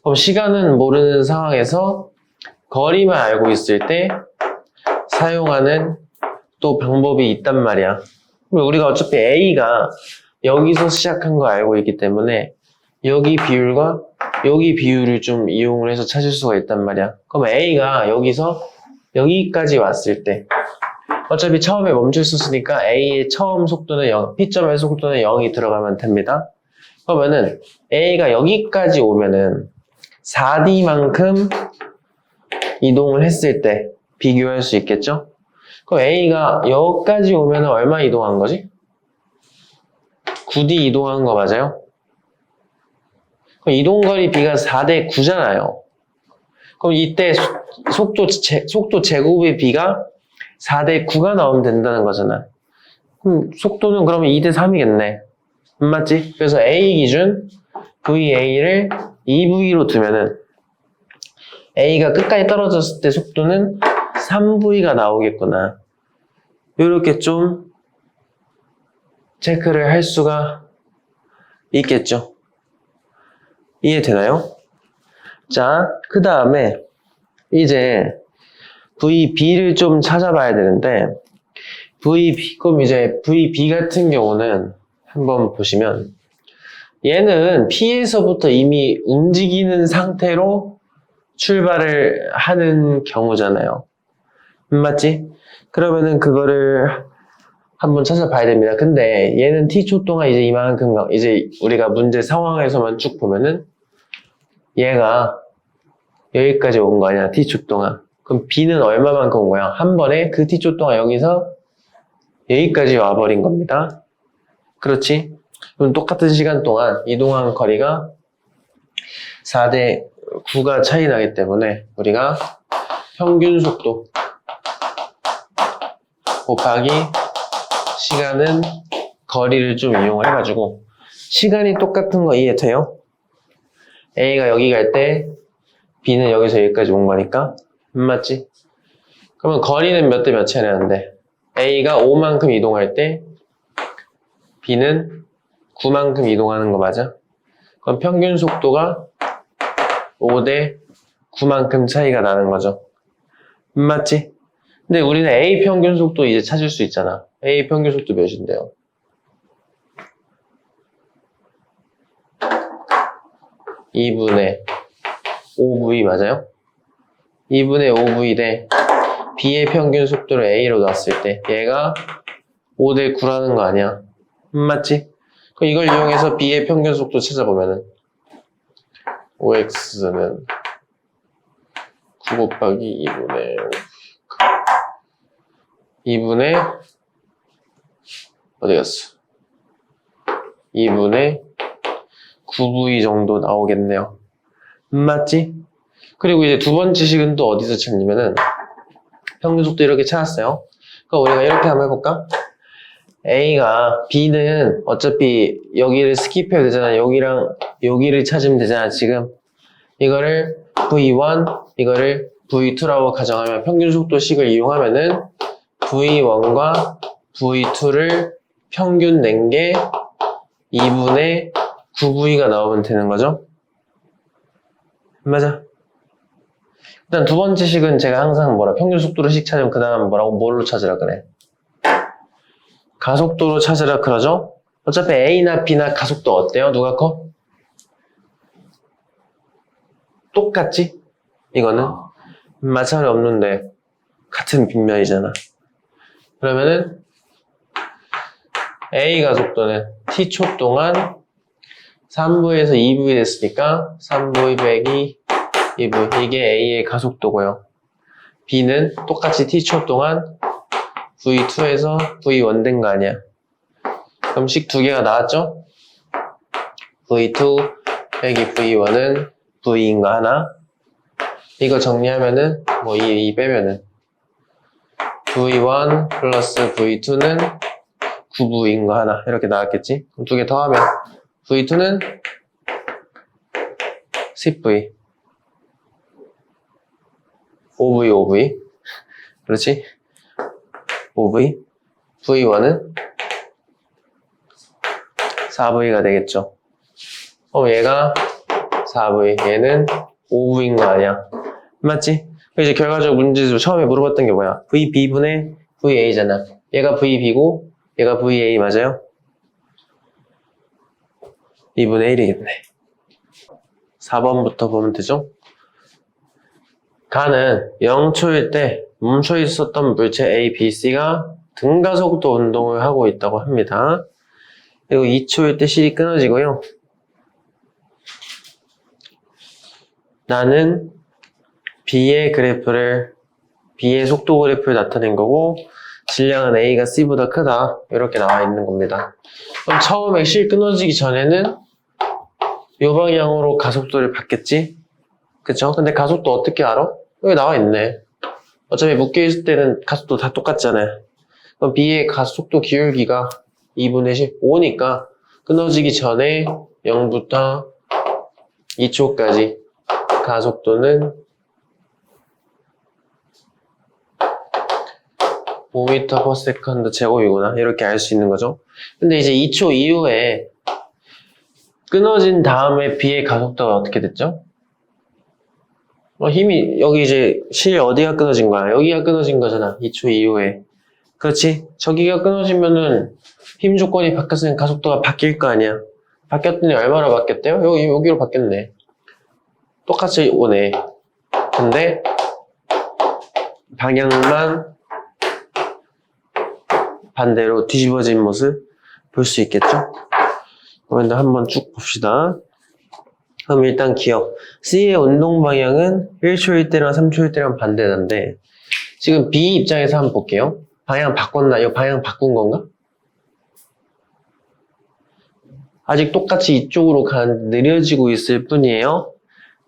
그럼 시간은 모르는 상황에서 거리만 알고 있을 때 사용하는 또 방법이 있단 말이야. 우리가 어차피 A가 여기서 시작한 거 알고 있기 때문에 여기 비율과 여기 비율을 좀 이용을 해서 찾을 수가 있단 말이야. 그럼 A가 여기서 여기까지 왔을 때 어차피 처음에 멈춰있었으니까 A의 처음 속도는 0, P점의 속도는 0이 들어가면 됩니다. 그러면은 A가 여기까지 오면은 4D만큼 이동을 했을 때 비교할 수 있겠죠? 그럼 A가 여기까지 오면은 얼마 이동한 거지? 9D 이동한 거 맞아요? 그럼 이동거리 B가 4대 9잖아요. 그럼 이때 속도 제곱의 B가 4대 9가 나오면 된다는 거잖아. 그럼 속도는 그러면 2대 3이겠네. 맞지? 그래서 A 기준 VA를 2V로 두면은 A가 끝까지 떨어졌을 때 속도는 3V가 나오겠구나. 이렇게 좀 체크를 할 수가 있겠죠. 이해되나요? 자, 그 다음에 이제 VB를 좀 찾아봐야 되는데 VB, 그럼 이제 VB 같은 경우는 한번 보시면 얘는 P에서부터 이미 움직이는 상태로 출발을 하는 경우잖아요. 맞지? 그러면은 그거를 한번 찾아봐야 됩니다. 근데 얘는 T초 동안 이제 이만큼, 이제 우리가 문제 상황에서만 쭉 보면은 얘가 여기까지 온 거 아니야, T초 동안. 그럼 B는 얼마만큼 온 거야? 한 번에 그 T초 동안 여기서 여기까지 와버린 겁니다. 그렇지? 그럼 똑같은 시간 동안 이동한 거리가 4대 9가 차이 나기 때문에 우리가 평균 속도 곱하기 시간은 거리를 좀 이용을 해가지고 시간이 똑같은 거 이해돼요? A가 여기 갈 때 B는 여기서 여기까지 온 거니까 맞지? 그러면 거리는 몇 대 몇 차이 나는데 A가 5만큼 이동할 때 B는 9만큼 이동하는 거 맞아? 그럼 평균 속도가 5대 9만큼 차이가 나는 거죠. 맞지? 근데 우리는 A 평균 속도 이제 찾을 수 있잖아. A 평균 속도 몇인데요? (2분의 5V) 맞아요? 2분의 5V 대 B의 평균 속도를 A로 놨을 때 얘가 5대 9라는 거 아니야? 맞지? 그럼 이걸 이용해서 B의 평균 속도 찾아보면은 5x는 9 곱하기 2분의 어디 갔어? 2분의 9V 정도 나오겠네요. 맞지? 그리고 이제 두 번째 식은 또 어디서 찾냐면은 평균 속도 이렇게 찾았어요. 그럼 우리가 이렇게 한번 해볼까? A가 B는 어차피 여기를 스킵해도 되잖아. 여기랑 여기를 찾으면 되잖아. 지금 이거를 V1 이거를 V2라고 가정하면 평균 속도식을 이용하면은 V1과 V2를 평균 낸 게 2분의 9V가 나오면 되는 거죠. 맞아. 일단 두 번째 식은 제가 항상 평균 속도로 식 찾으면 그 다음 뭘로 찾으라 그래? 가속도로 찾으라 그러죠? 어차피 A나 B나 가속도 어때요? 누가 커? 똑같지? 이거는 마찰이 없는데 같은 빗면이잖아. 그러면은 A 가속도는 T초 동안 3V에서 2V 됐으니까 3V 빼기 2V 이게 A의 가속도고요. B는 똑같이 T초 동안 V2에서 V1 된 거 아니야. 그럼 식 두 개가 나왔죠? V2 빼기 V1은 V인 거 하나. 이거 정리하면은 이 빼면은 V1 플러스 V2는 9V인 거 하나. 이렇게 나왔겠지? 그럼 두 개 더하면 V2는 10V 5V, 5V. 그렇지? 5V. V1은 4V가 되겠죠. 그럼 얘가 4V, 얘는 5V인 거 아니야? 맞지? 이제 결과적으로 문제에서 처음에 물어봤던 게 뭐야? VB분의 VA잖아. 얘가 VB고 얘가 VA 맞아요? 2분의 1이겠네. 4번부터 보면 되죠? 가는 0초일 때 멈춰 있었던 물체 A, B, C가 등가속도 운동을 하고 있다고 합니다. 그리고 2초일 때 실이 끊어지고요. 나는 B의 속도 그래프를 나타낸 거고 질량은 A가 C보다 크다. 이렇게 나와 있는 겁니다. 그럼 처음에 실 끊어지기 전에는 이 방향으로 가속도를 받겠지? 그쵸? 근데 가속도 어떻게 알아? 여기 나와 있네. 어차피 묶여있을 때는 가속도 다 똑같잖아요. 그럼 B의 가속도 기울기가 2분의 15니까 끊어지기 전에 0부터 2초까지 가속도는 5m/s 제곱이구나. 이렇게 알 수 있는 거죠. 근데 이제 2초 이후에 끊어진 다음에 B의 가속도가 어떻게 됐죠? 힘이 여기 이제 실 어디가 끊어진 거야? 여기가 끊어진 거잖아. 2초 이후에. 그렇지? 저기가 끊어지면은 힘 조건이 바뀌었으니 가속도가 바뀔 거 아니야. 바뀌었더니 얼마나 바뀌었대요? 여기로 바뀌었네. 똑같이 오네. 근데 방향만 반대로 뒤집어진 모습 볼 수 있겠죠? 그러면 한번 쭉 봅시다. 그럼 일단 기억. C의 운동 방향은 1초일 때랑 3초일 때랑 반대인데 지금 B 입장에서 한번 볼게요. 방향 바꿨나? 이거 방향 바꾼 건가? 아직 똑같이 이쪽으로 느려지고 있을 뿐이에요.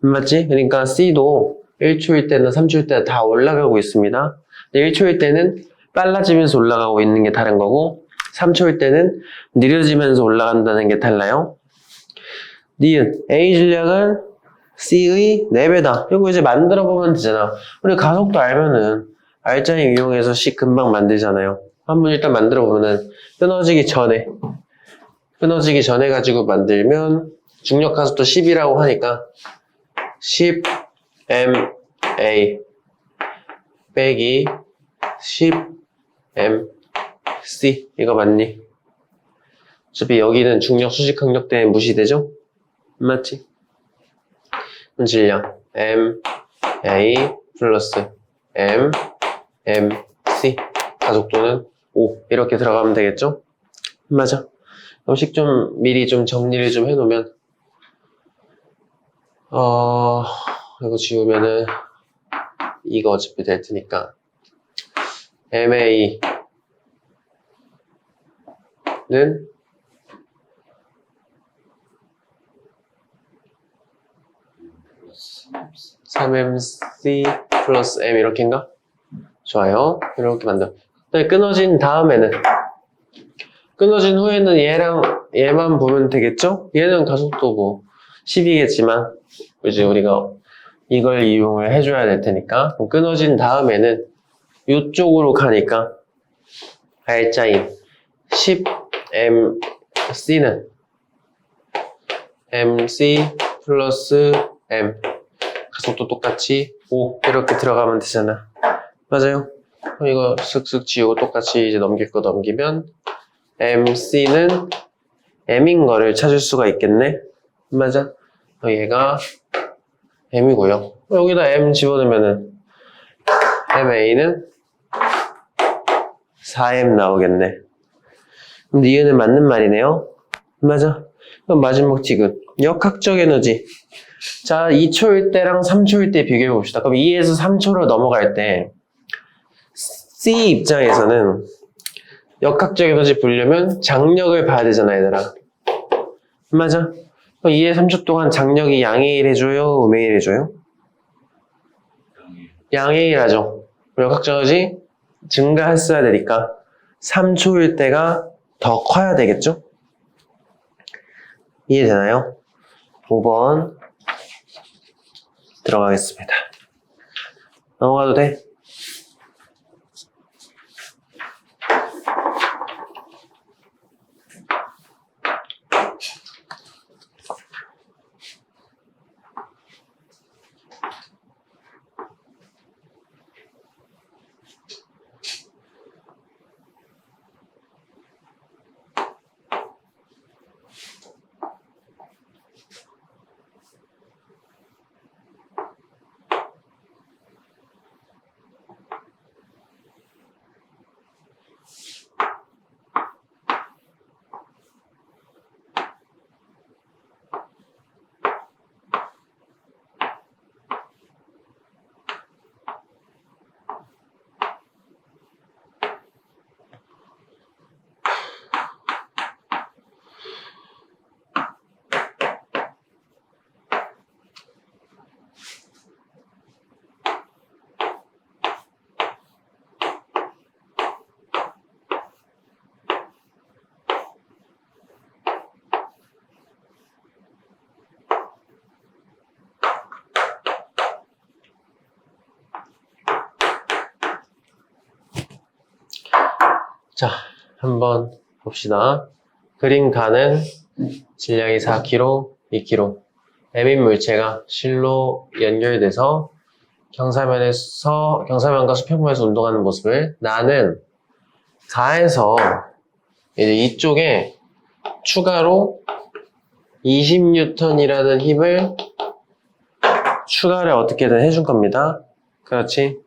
맞지? 그러니까 C도 1초일 때나 3초일 때 다 올라가고 있습니다. 1초일 때는 빨라지면서 올라가고 있는 게 다른 거고 3초일 때는 느려지면서 올라간다는 게 달라요. 니은 A 질량은 C의 4배다. 이거 이제 만들어 보면 되잖아. 우리 가속도 알면은 알짜임 이용해서 C 금방 만들잖아요. 한번 일단 만들어 보면은 끊어지기 전에 가지고 만들면 중력 가속도 10이라고 하니까 10 MA 빼기 10 MC 이거 맞니? 어차피 여기는 중력 수직 강력 때문에 무시되죠? 맞지? 질량 MA 플러스 MC 가속도는 5 이렇게 들어가면 되겠죠? 맞아. 음식 좀 미리 좀 정리를 좀 해놓으면 이거 지우면은 이거 어차피 될 테니까 MA는 3MC 플러스 M 이렇게인가? 좋아요. 이렇게 만들어. 끊어진 다음에는 끊어진 후에는 얘만 보면 되겠죠? 얘는 가속도 뭐 10이겠지만 이제 우리가 이걸 이용을 해줘야 될 테니까 끊어진 다음에는 이쪽으로 가니까 R자인 10MC는 MC 플러스 M 가속도 똑같이 5 이렇게 들어가면 되잖아. 맞아요? 이거 슥슥 지우고 똑같이 이제 넘길 거 넘기면 MC는 M인 거를 찾을 수가 있겠네. 맞아? 얘가 M이고요. 여기다 M 집어넣으면은 MA는 4M 나오겠네. 그럼 니은은 맞는 말이네요. 맞아? 그럼 마지막 지금 역학적 에너지. 자, 2초일 때랑 3초일 때 비교해 봅시다. 그럼 2에서 3초로 넘어갈 때 C 입장에서는 역학적 에너지 보려면 장력을 봐야 되잖아, 얘들아. 맞아? 그럼 2에서 3초 동안 장력이 양의 1 해줘요? 음의 1 해줘요? 양의 1 하죠. 역학적 에너지 증가했어야 되니까 3초일 때가 더 커야 되겠죠? 이해되나요? 5번 들어가겠습니다. 넘어가도 돼? 자, 한번 봅시다. 그림 가는 질량이 4kg, 2kg. M인 물체가 실로 연결돼서 경사면과 수평면에서 운동하는 모습을 나는 가에서 이제 이쪽에 추가로 20N이라는 힘을 추가를 어떻게든 해줄 겁니다. 그렇지?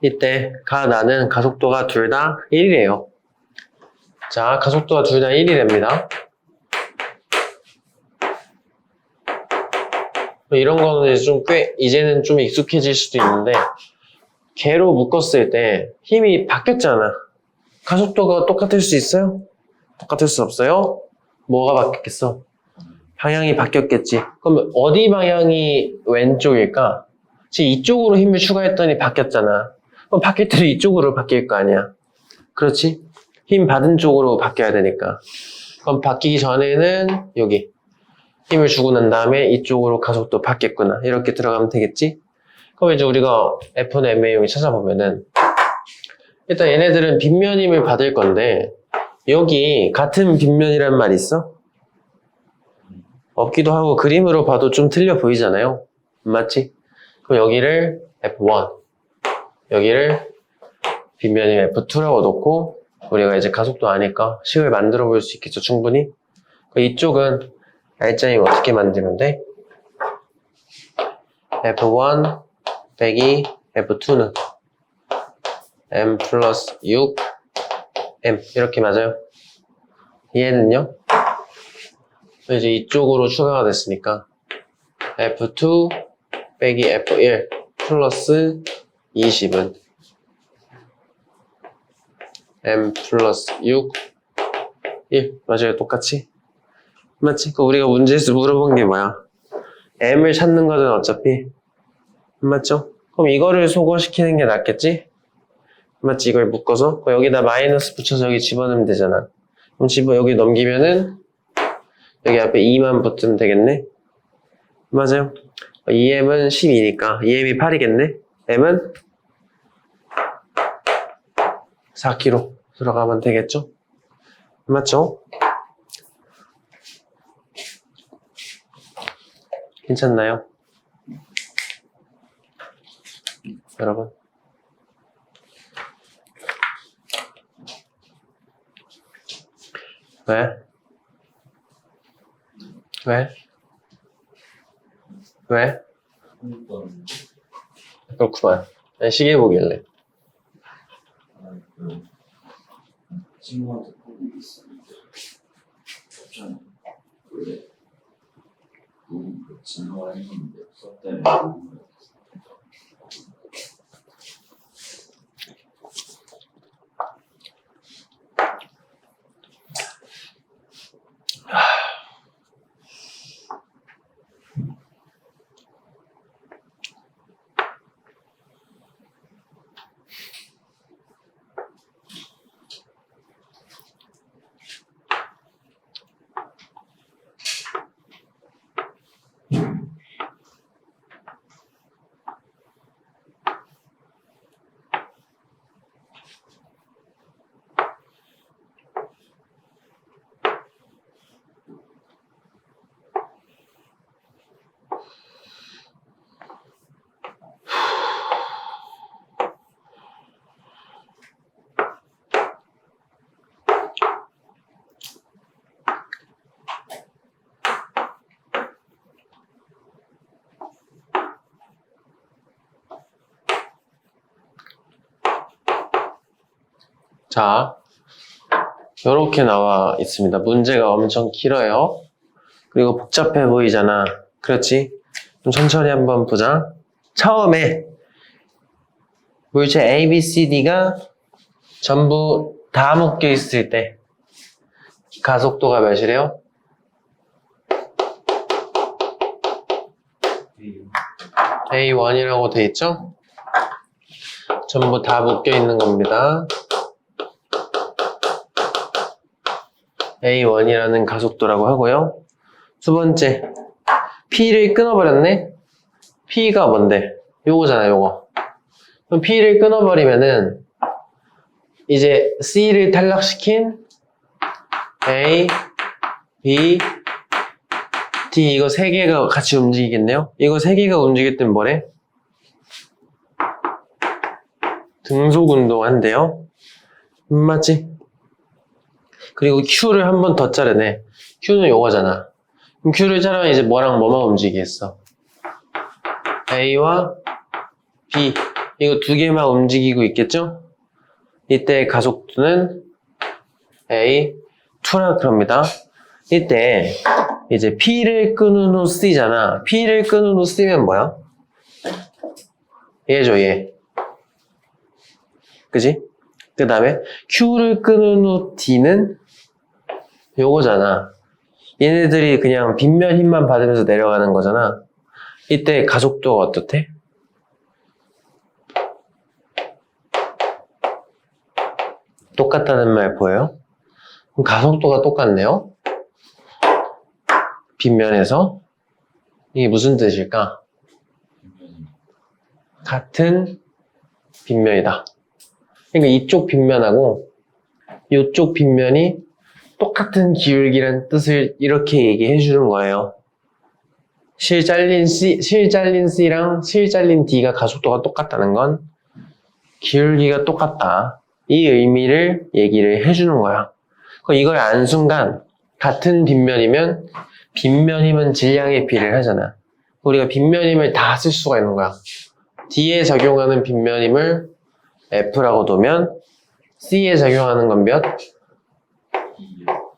이때 나는 가속도가 둘 다 1이래요. 자, 가속도가 둘 다 1이 됩니다. 이런 거는 이제는 좀 익숙해질 수도 있는데, 개로 묶었을 때 힘이 바뀌었잖아. 가속도가 똑같을 수 있어요? 똑같을 수 없어요? 뭐가 바뀌었겠어? 방향이 바뀌었겠지. 그럼 어디 방향이 왼쪽일까? 지금 이쪽으로 힘을 추가했더니 바뀌었잖아. 그럼 바뀔 때는 이쪽으로 바뀔 거 아니야. 그렇지? 힘 받은 쪽으로 바뀌어야 되니까. 그럼 바뀌기 전에는 여기 힘을 주고 난 다음에 이쪽으로 가속도 바뀌었구나. 이렇게 들어가면 되겠지? 그럼 이제 우리가 F는 M의 용이 찾아보면은 일단 얘네들은 빗면 힘을 받을 건데 여기 같은 빗면이란 말 있어? 없기도 하고 그림으로 봐도 좀 틀려 보이잖아요. 맞지? 그럼 여기를 F1 여기를 빗면이 F2라고 놓고 우리가 이제 가속도 아니까 식을 만들어 볼 수 있겠죠, 충분히. 이쪽은 R자임 어떻게 만들면 돼? F1 빼기 F2는 M 플러스 6 M 이렇게 맞아요? 얘는요? 이제 이쪽으로 추가가 됐으니까 F2 빼기 F1 플러스 20은 M 플러스 6 1 맞아요, 똑같이? 맞지? 우리가 문제에서 물어본 게 뭐야? M을 찾는 거는 어차피 맞죠? 그럼 이거를 소거시키는 게 낫겠지? 맞지? 이걸 묶어서 여기다 마이너스 붙여서 여기 집어넣으면 되잖아. 그럼 여기 넘기면은 여기 앞에 2만 붙으면 되겠네? 맞아요? 2M은 12니까 2M이 8이겠네? M은 4kg 들어가면 되겠죠? 맞죠? 괜찮나요? 여러분? 왜? 왜? 왜? 그렇구만. 시계 보길래. 친구한테 보고 있었는데 갑자기 원래 진로가 했는데 수업 때문에 자, 이렇게 나와 있습니다. 문제가 엄청 길어요. 그리고 복잡해 보이잖아. 그렇지? 좀 천천히 한번 보자. 처음에 물체 A, B, C, D가 전부 다 묶여 있을 때 가속도가 몇이래요? A1이라고 돼 있죠? 전부 다 묶여 있는 겁니다. A1이라는 가속도라고 하고요. 두 번째, P를 끊어버렸네? P가 뭔데? 요거잖아, 요거. 그럼 P를 끊어버리면은 이제 C를 탈락시킨 A, B, D 이거 세 개가 같이 움직이겠네요? 이거 세 개가 움직일 땐 뭐래? 등속 운동한대요. 맞지? 그리고 Q를 한 번 더 자르네. Q는 요거잖아. 그럼 Q를 자르면 이제 뭐랑 뭐만 움직이겠어? A와 B 이거 두 개만 움직이고 있겠죠? 이때 가속도는 A2라 그럽니다. 이때 이제 P를 끊은 후 C잖아. P를 끊은 후 C면 뭐야? 얘죠, 얘. 그지? 그 다음에 Q를 끊은 후 D는 요거잖아. 얘네들이 그냥 빗면 힘만 받으면서 내려가는 거잖아. 이때 가속도가 어떻대? 똑같다는 말 보여요? 그럼 가속도가 똑같네요? 빗면에서 이게 무슨 뜻일까? 같은 빗면이다. 그러니까 이쪽 빗면하고 이쪽 빗면이 똑같은 기울기라는 뜻을 이렇게 얘기해 주는 거예요. 실 잘린 C랑 실 잘린 D가 가속도가 똑같다는 건 기울기가 똑같다. 이 의미를 얘기를 해주는 거야. 그럼 이걸 안 순간 같은 빗면이면 빗면이면 질량의 비를 하잖아. 우리가 빗면임을 다 쓸 수가 있는 거야. D에 작용하는 빗면임을 F라고 두면 C에 작용하는 건 몇?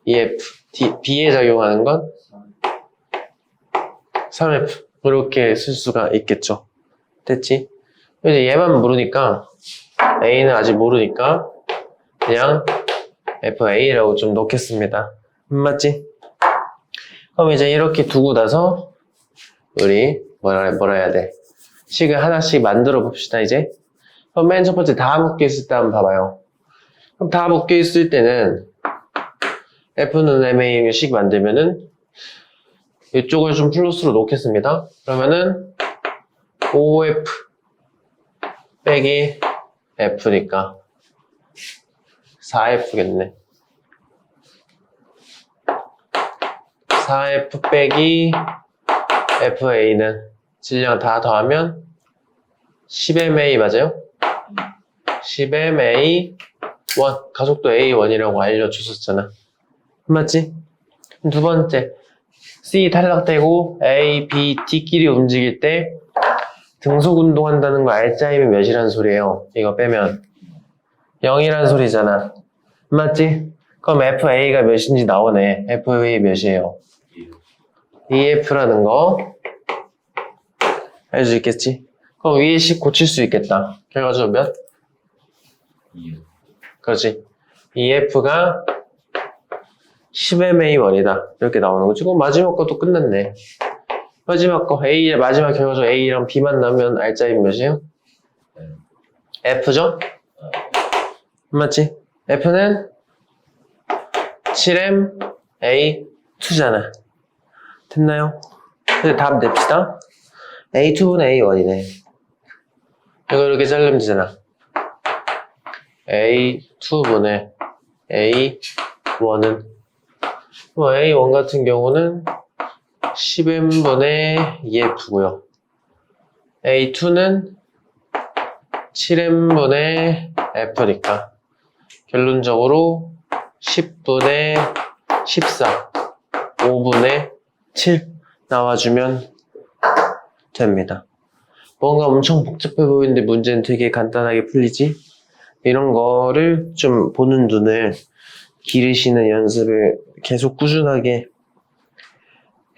EF. B에 작용하는 건 3F. 이렇게 쓸 수가 있겠죠. 됐지? 이제 얘만 모르니까 A는 아직 모르니까 그냥 FA라고 좀 놓겠습니다. 맞지? 그럼 이제 이렇게 두고 나서 우리 뭐라 해야 돼? 식을 하나씩 만들어 봅시다 이제. 그럼 맨 첫 번째 다 묶여 있을 때 한번 봐봐요. 그럼 다 묶여 있을 때는 F는 MA 식 만들면은 이쪽을 좀 플러스로 놓겠습니다. 그러면은 OF 빼기 F니까 4F겠네. 4F 빼기 FA는 질량 다 더하면 10MA 맞아요? 10MA1 가속도 A1이라고 알려줬었잖아. 맞지? 두 번째 C 탈락되고 A, B, D끼리 움직일 때 등속 운동한다는 거 R자이면 몇이란 소리예요? 이거 빼면 0이란 소리잖아. 맞지? 그럼 FA가 몇인지 나오네. FA 몇이에요? EF라는 거 알 수 있겠지? 그럼 위에 식 고칠 수 있겠다. 결과적으로 몇? 그렇지. EF가 10MA1이다. 이렇게 나오는 거지. 그럼 마지막 것도 끝났네. 마지막 거 A, 마지막 결과적으로 A랑 B만 나오면 R자임 몇이에요? F죠? 맞지? F는 7MA2잖아. 됐나요? 이제 답 냅시다. A2분의 A1이네. 이거 이렇게 자르면 되잖아. A2분의 A1은 뭐 A1 같은 경우는 10M분의 EF고요. A2는 7M분의 F니까 결론적으로 10분의 14, 5분의 7 나와주면 됩니다. 뭔가 엄청 복잡해 보이는데 문제는 되게 간단하게 풀리지? 이런 거를 좀 보는 눈을 기르시는 연습을 계속 꾸준하게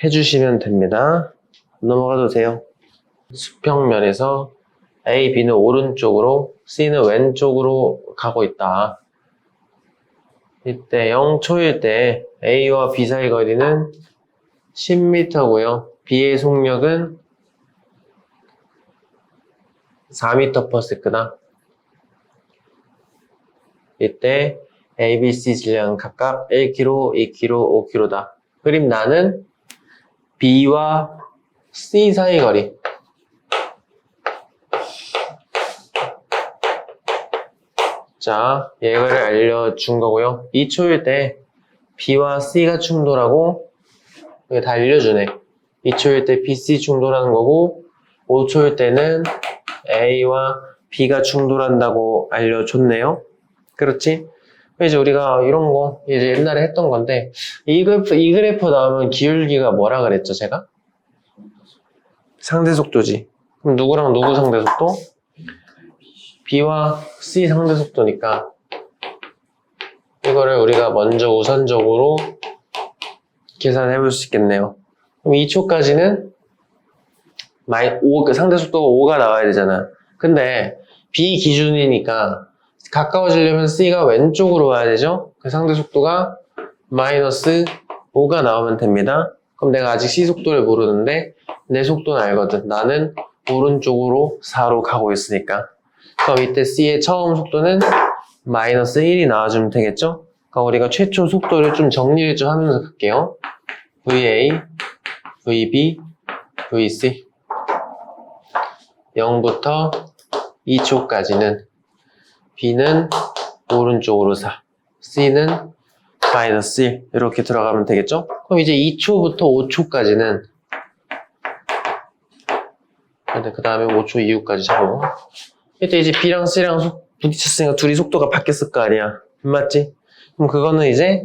해주시면 됩니다. 넘어가도 돼요. 수평면에서 A, B는 오른쪽으로, C는 왼쪽으로 가고 있다. 이때 0초일 때 A와 B 사이 거리는 10m고요. B의 속력은 4m/s다. 이때 A, B, C 질량 각각 1km, 2km, 5km다. 그럼 나는 B와 C 사이 거리. 자, 얘를 알려준 거고요. 2초일 때 B와 C가 충돌하고 이게 다 알려주네. 2초일 때 B, C 충돌하는 거고 5초일 때는 A와 B가 충돌한다고 알려줬네요. 그렇지? 이제 우리가 이런 거 이제 옛날에 했던 건데 이 그래프 나오면 기울기가 뭐라 그랬죠, 제가? 상대 속도지. 그럼 누구랑 누구 상대 속도? B와 C 상대 속도니까 이거를 우리가 먼저 우선적으로 계산해 볼 수 있겠네요. 그럼 2초까지는 그 상대 속도가 5가 나와야 되잖아. 근데 B 기준이니까 가까워지려면 C가 왼쪽으로 와야 되죠? 그 상대 속도가 마이너스 5가 나오면 됩니다. 그럼 내가 아직 C 속도를 모르는데 내 속도는 알거든. 나는 오른쪽으로 4로 가고 있으니까. 그럼 이때 C의 처음 속도는 마이너스 1이 나와주면 되겠죠? 그럼 우리가 최초 속도를 좀 정리를 좀 하면서 갈게요. VA, VB, VC 0부터 2초까지는 B는 오른쪽으로 4, C는 마이너스 1 이렇게 들어가면 되겠죠? 그럼 이제 2초부터 5초까지는 근데 그 다음에 5초 이후까지 잡아보 이때 이제 B랑 C랑 부딪혔으니까 둘이 속도가 바뀌었을 거 아니야. 맞지? 그럼 그거는 이제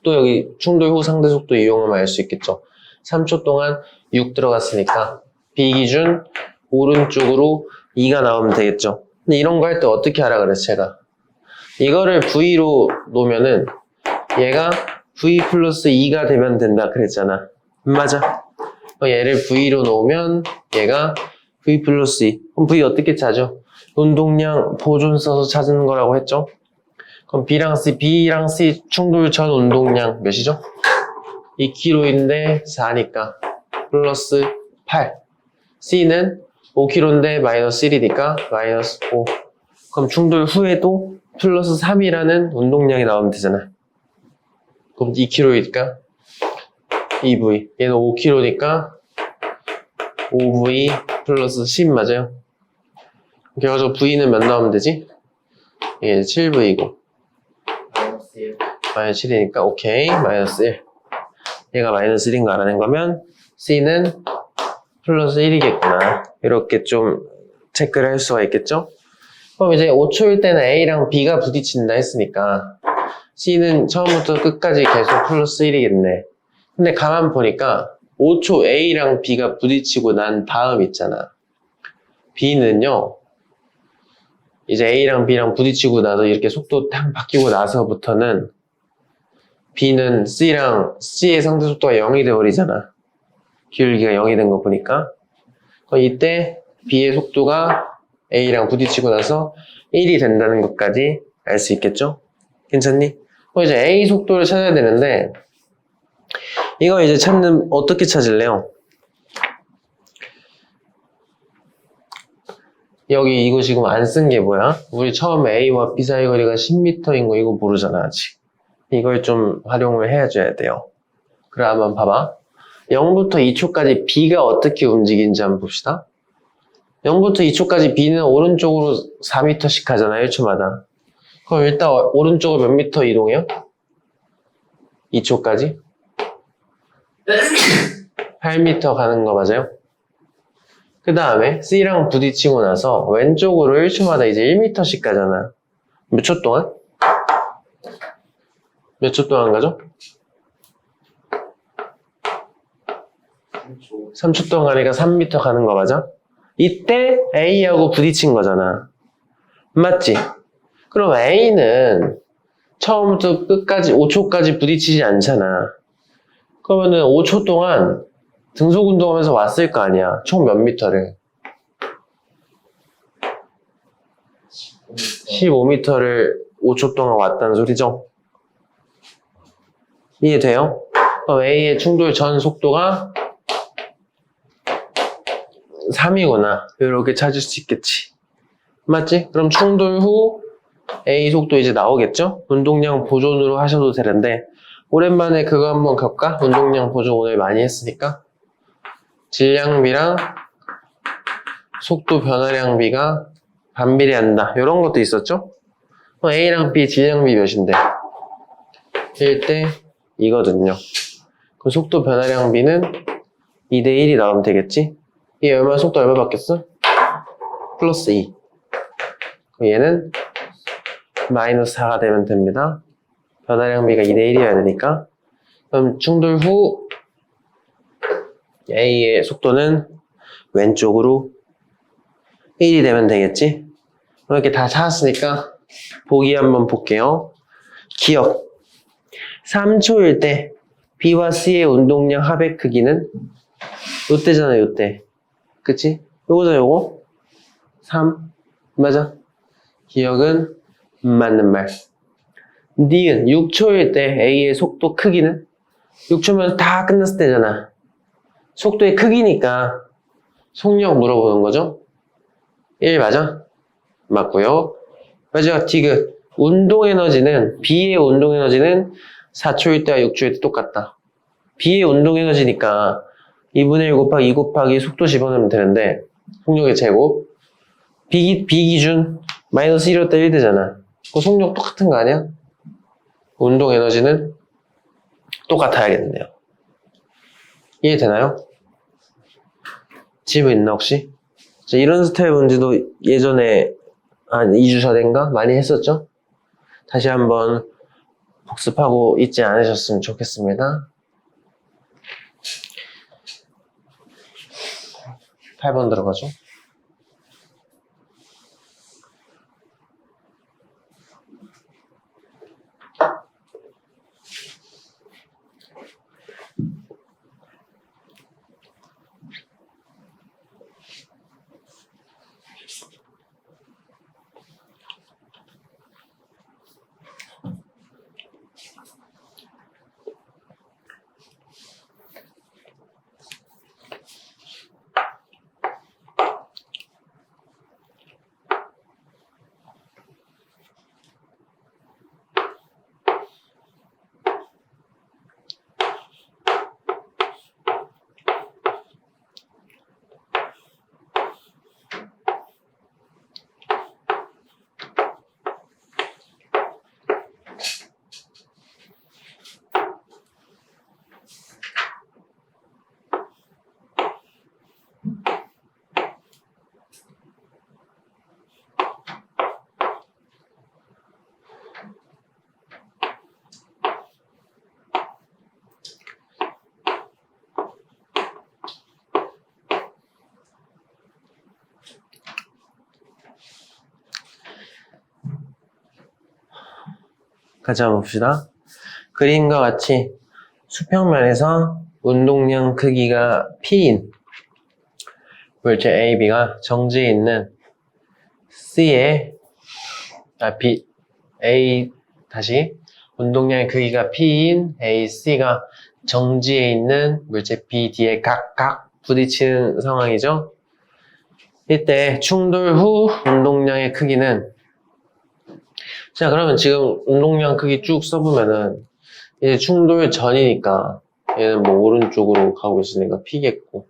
또 여기 충돌 후 상대 속도 이용하면 알 수 있겠죠. 3초 동안 6 들어갔으니까 B 기준 오른쪽으로 2가 나오면 되겠죠. 근데 이런 거 할 때 어떻게 하라 그랬어, 제가? 이거를 V로 놓으면은 얘가 V 플러스 2가 되면 된다 그랬잖아. 맞아. 얘를 V로 놓으면 얘가 V 플러스 2. 그럼 V 어떻게 찾죠? 운동량 보존 써서 찾는 거라고 했죠? 그럼 B랑 C 충돌 전 운동량 몇이죠? 2kg인데 4니까 플러스 8. C는 5kg인데 마이너스 1이니까 마이너스 5. 그럼 충돌 후에도 플러스 3이라는 운동량이 나오면 되잖아. 그럼 2kg이니까 2V. 얘는 5kg니까 5V 플러스 10 맞아요? 그래서 V는 몇 나오면 되지? 이게 7V고 마이너스 1. 마이너스 7이니까 오케이 마이너스 1. 얘가 마이너스 1인 거 알아낸 거면 C는 플러스 1이겠구나. 이렇게 좀 체크를 할 수가 있겠죠? 그럼 이제 5초일 때는 A랑 B가 부딪힌다 했으니까 C는 처음부터 끝까지 계속 플러스 1이겠네. 근데 가만 보니까 5초 A랑 B가 부딪히고 난 다음 있잖아. B는요, 이제 A랑 B랑 부딪히고 나서 이렇게 속도 딱 바뀌고 나서부터는 B는 C의 상대 속도가 0이 되어버리잖아. 기울기가 0이 된 거 보니까. 그럼 이때 B의 속도가 A랑 부딪히고 나서 1이 된다는 것까지 알 수 있겠죠? 괜찮니? 그럼 이제 A 속도를 찾아야 되는데, 이거 이제 어떻게 찾을래요? 여기 이거 지금 안 쓴 게 뭐야? 우리 처음에 A와 B 사이 거리가 10m인 거 이거 모르잖아, 아직. 이걸 좀 활용을 해줘야 돼요. 그래, 한번 봐봐. 0부터 2초까지 B가 어떻게 움직이는지 한번 봅시다. 0부터 2초까지 B는 오른쪽으로 4m씩 하잖아, 1초마다. 그럼 일단 오른쪽으로 몇 미터 이동해요? 2초까지? 8m 가는 거 맞아요? 그 다음에 C랑 부딪히고 나서 왼쪽으로 1초마다 이제 1m씩 가잖아. 몇 초 동안? 몇 초 동안 가죠? 3초. 3초 동안 가니까 3m 가는 거 맞아? 이때 A하고 부딪힌 거잖아. 맞지? 그럼 A는 처음부터 끝까지 5초까지 부딪히지 않잖아. 그러면은 5초 동안 등속 운동하면서 왔을 거 아니야. 총 몇 미터를? 15m를 5초 동안 왔다는 소리죠? 이해돼요? 그럼 A의 충돌 전 속도가 3이구나. 이렇게 찾을 수 있겠지. 맞지? 그럼 충돌 후 A 속도 이제 나오겠죠? 운동량 보존으로 하셔도 되는데 오랜만에 그거 한번 갈까? 운동량 보존 오늘 많이 했으니까 질량비랑 속도 변화량비가 반비례한다. 이런 것도 있었죠? A랑 B 질량비 몇인데? 1대 2거든요. 그럼 속도 변화량비는 2대 1이 나오면 되겠지? 이게 얼마 속도 얼마 바뀌었어? 플러스 2. 그럼 얘는 마이너스 4가 되면 됩니다. 변화량비가 2대 1이어야 되니까. 그럼 충돌 후 A의 속도는 왼쪽으로 1이 되면 되겠지? 이렇게 다 찾았으니까 보기 한번 볼게요. 기억. 3초일 때 B와 C의 운동량 합의 크기는 요때잖아, 요때. 그치? 요거잖아, 요거. 3. 맞아. 기억은 맞는 말. 니은 6초일 때 A의 속도 크기는 6초면 다 끝났을 때잖아. 속도의 크기니까 속력 물어보는 거죠. 1 맞아? 맞고요. 마지막 디귿. 운동 에너지는 B의 운동 에너지는 4초일 때와 6초일 때 똑같다. B의 운동 에너지니까 2분의 1 곱하기 2 곱하기 속도 집어넣으면 되는데 속력의 제곱 B 기준 마이너스 1이었다 1 되잖아. 그 속력 똑같은 거 아니야? 운동 에너지는 똑같아야겠네요. 이해되나요? 질문 있나 혹시? 이런 스타일 문제도 예전에 한 2주 전인가 많이 했었죠? 다시 한번 복습하고 있지 않으셨으면 좋겠습니다. 8번 들어가죠. 같이 한번 봅시다. 그림과 같이 수평면에서 운동량 크기가 P인 물체 A, B가 정지해 있는 C의 운동량의 크기가 P인 A, C가 정지해 있는 물체 B, D에 각각 부딪히는 상황이죠. 이때 충돌 후 운동량의 크기는 자, 그러면 지금 운동량 크기 쭉 써보면은 이제 충돌 전이니까 얘는 뭐 오른쪽으로 가고 있으니까 P겠고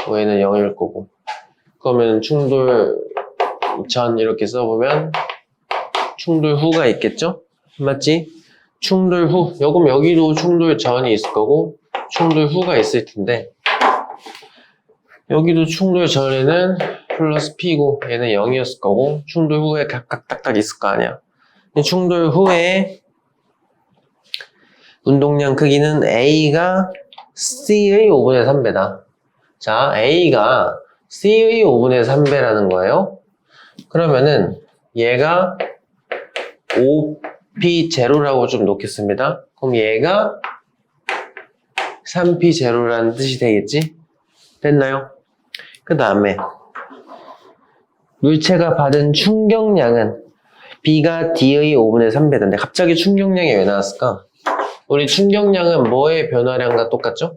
뭐 얘는 0일 거고 그러면 충돌 전 이렇게 써보면 충돌 후가 있겠죠? 맞지? 충돌 후 그럼 여기도 충돌 전이 있을 거고 충돌 후가 있을 텐데 여기도 충돌 전에는 플러스 P고 얘는 0이었을 거고 충돌 후에 각각 딱딱 있을 거 아니야. 충돌 후에 운동량 크기는 A가 C의 5분의 3배다. 자, A가 C의 5분의 3배라는 거예요. 그러면은 얘가 OP0라고 좀 놓겠습니다. 그럼 얘가 3P0라는 뜻이 되겠지? 됐나요? 그 다음에 물체가 받은 충격량은 B가 D의 5분의 3배던데 갑자기 충격량이 왜 나왔을까? 우리 충격량은 뭐의 변화량과 똑같죠?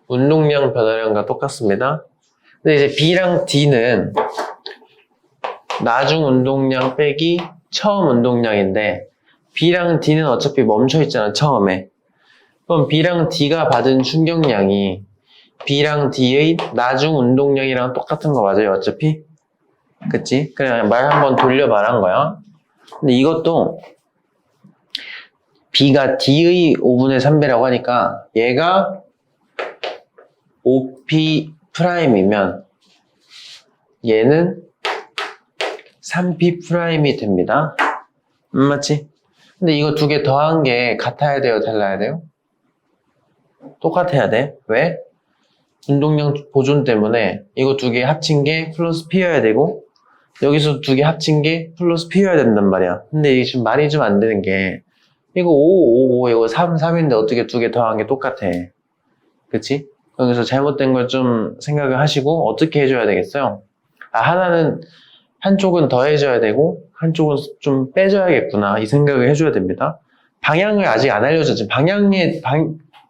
운동량 변화량과 똑같습니다. 근데 이제 B랑 D는 나중 운동량 빼기 처음 운동량인데 B랑 D는 어차피 멈춰 있잖아, 처음에. 그럼 B랑 D가 받은 충격량이 B랑 D의 나중 운동량이랑 똑같은 거 맞아요, 어차피? 그치? 그냥 말 한번 돌려 말한 거야. 근데 이것도 B가 D의 5분의 3배라고 하니까 얘가 OP'이면 얘는 3P'이 됩니다. 맞지? 근데 이거 두 개 더한 게 같아야 돼요? 달라야 돼요? 똑같아야 돼. 왜? 운동량 보존 때문에 이거 두 개 합친 게 플러스 P여야 되고 여기서 두 개 합친 게 플러스 P여야 된단 말이야. 근데 이게 지금 말이 좀 안 되는 게 이거 5, 5, 이거 3, 3인데 어떻게 두 개 더한 게 똑같아. 그치? 여기서 잘못된 걸 좀 생각을 하시고 어떻게 해줘야 되겠어요? 하나는 한쪽은 더해줘야 되고 한쪽은 좀 빼줘야겠구나 이 생각을 해줘야 됩니다. 방향을 아직 안 알려줬지.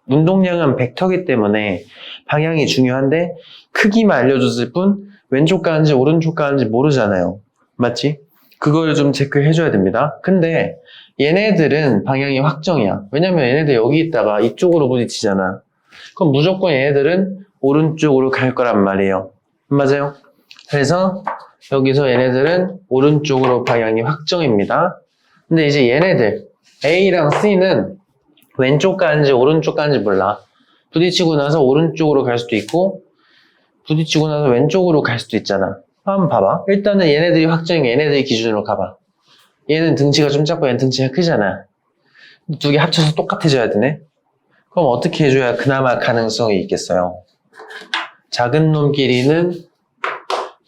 운동량은 벡터이기 때문에 방향이 중요한데 크기만 알려줬을 뿐 왼쪽 가는지 오른쪽 가는지 모르잖아요. 맞지? 그걸 좀 체크해 줘야 됩니다. 근데 얘네들은 방향이 확정이야. 왜냐면 얘네들 여기 있다가 이쪽으로 부딪히잖아. 그럼 무조건 얘네들은 오른쪽으로 갈 거란 말이에요. 맞아요? 그래서 여기서 얘네들은 오른쪽으로 방향이 확정입니다. 근데 이제 얘네들 A랑 C는 왼쪽 가는지 오른쪽 가는지 몰라. 부딪히고 나서 오른쪽으로 갈 수도 있고 부딪히고 나서 왼쪽으로 갈 수도 있잖아. 한번 봐봐. 일단은 얘네들이 확정이 얘네들이 기준으로 가봐. 얘는 등치가 좀 작고 얘는 등치가 크잖아. 두 개 합쳐서 똑같아져야 되네. 그럼 어떻게 해줘야 그나마 가능성이 있겠어요? 작은 놈끼리는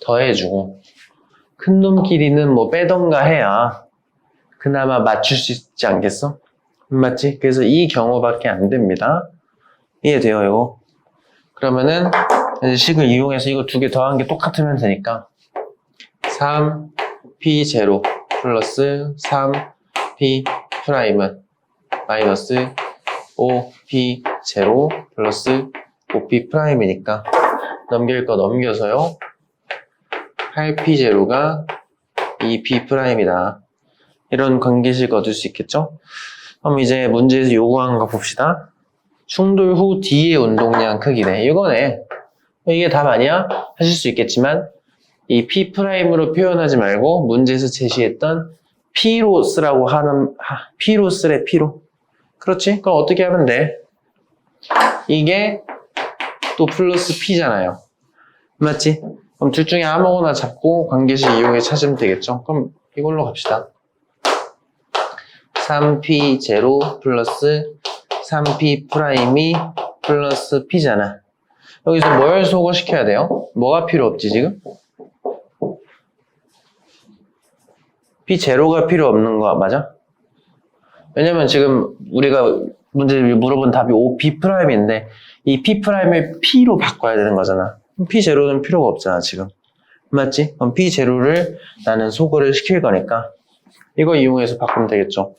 더해주고 큰 놈끼리는 뭐 빼던가 해야 그나마 맞출 수 있지 않겠어? 맞지? 그래서 이 경우밖에 안 됩니다. 이해돼요, 이거? 그러면은 이제 식을 이용해서 이거 두 개 더한 게 똑같으면 되니까 3P0 플러스 3P 프라임은 마이너스 5P0 플러스 5P 프라임이니까 넘길 거 넘겨서요 8P0가 2P 프라임이다. 이런 관계식 얻을 수 있겠죠? 그럼 이제 문제에서 요구한 거 봅시다. 충돌 후 D의 운동량 크기네. 이거네. 이게 답 아니야? 하실 수 있겠지만 이 P'으로 표현하지 말고 문제에서 제시했던 P로 쓰라고 하는 P로 쓰래. P로. 그렇지? 그럼 어떻게 하면 돼? 이게 또 플러스 P잖아요. 맞지? 그럼 둘 중에 아무거나 잡고 관계식 이용해 찾으면 되겠죠? 그럼 이걸로 갑시다. 3P0 플러스 3P 프라임이 플러스 P잖아. 여기서 뭘 소거시켜야 돼요? 뭐가 필요 없지 지금? P0가 필요 없는 거 맞아? 왜냐면 지금 우리가 문제를 물어본 답이 5P'인데 이 P'을 P로 바꿔야 되는 거잖아. P0는 필요가 없잖아 지금. 맞지? 그럼 P0를 나는 소거를 시킬 거니까 이거 이용해서 바꾸면 되겠죠.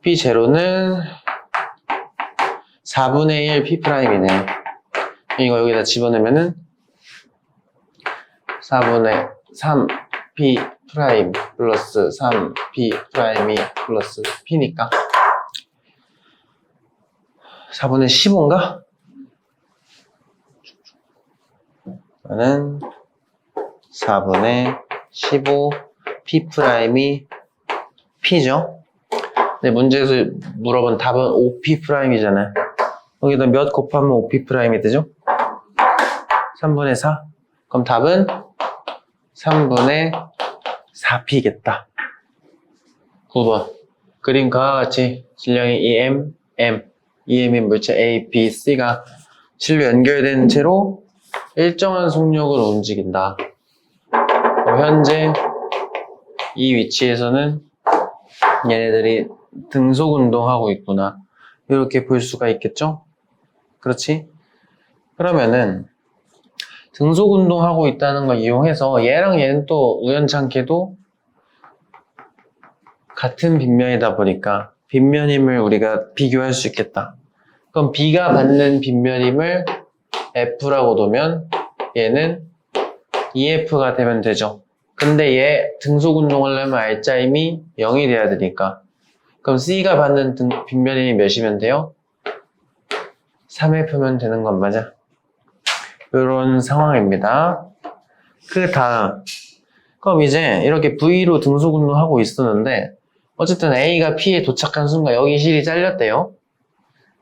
P0는 4분의 1 P'이네. 이거 여기다 집어넣으면은 4분의 3 P 프라임 플러스 3 P 프라임이 플러스 P니까 4분의 15인가? 저는 4분의 15 P 프라임이 P죠. 근데 문제에서 물어본 답은 5P 프라임이잖아요. 여기다 몇 곱하면 5P 프라임이 되죠? 3분의 4. 그럼 답은 3분의 4P겠다. 9번. 그림과 같이 질량이 EM인 물체 A, B, C가 실로 연결된 채로 일정한 속력으로 움직인다. 현재 이 위치에서는 얘네들이 등속 운동하고 있구나. 이렇게 볼 수가 있겠죠? 그렇지? 그러면은 등속 운동하고 있다는 걸 이용해서 얘랑 얘는 또 우연찮게도 같은 빗면이다 보니까 빗면임을 우리가 비교할 수 있겠다. 그럼 B가 받는 빗면임을 F라고 두면 얘는 EF가 되면 되죠. 근데 얘 등속 운동을 하려면 R자임이 0이 돼야 되니까. 그럼 C가 받는 빗면임이 몇이면 돼요? 3F면 되는 건 맞아. 이런 상황입니다. 그 다음, 그럼 이제 이렇게 V로 등속 운동하고 있었는데 어쨌든 A가 P에 도착한 순간 여기 실이 잘렸대요.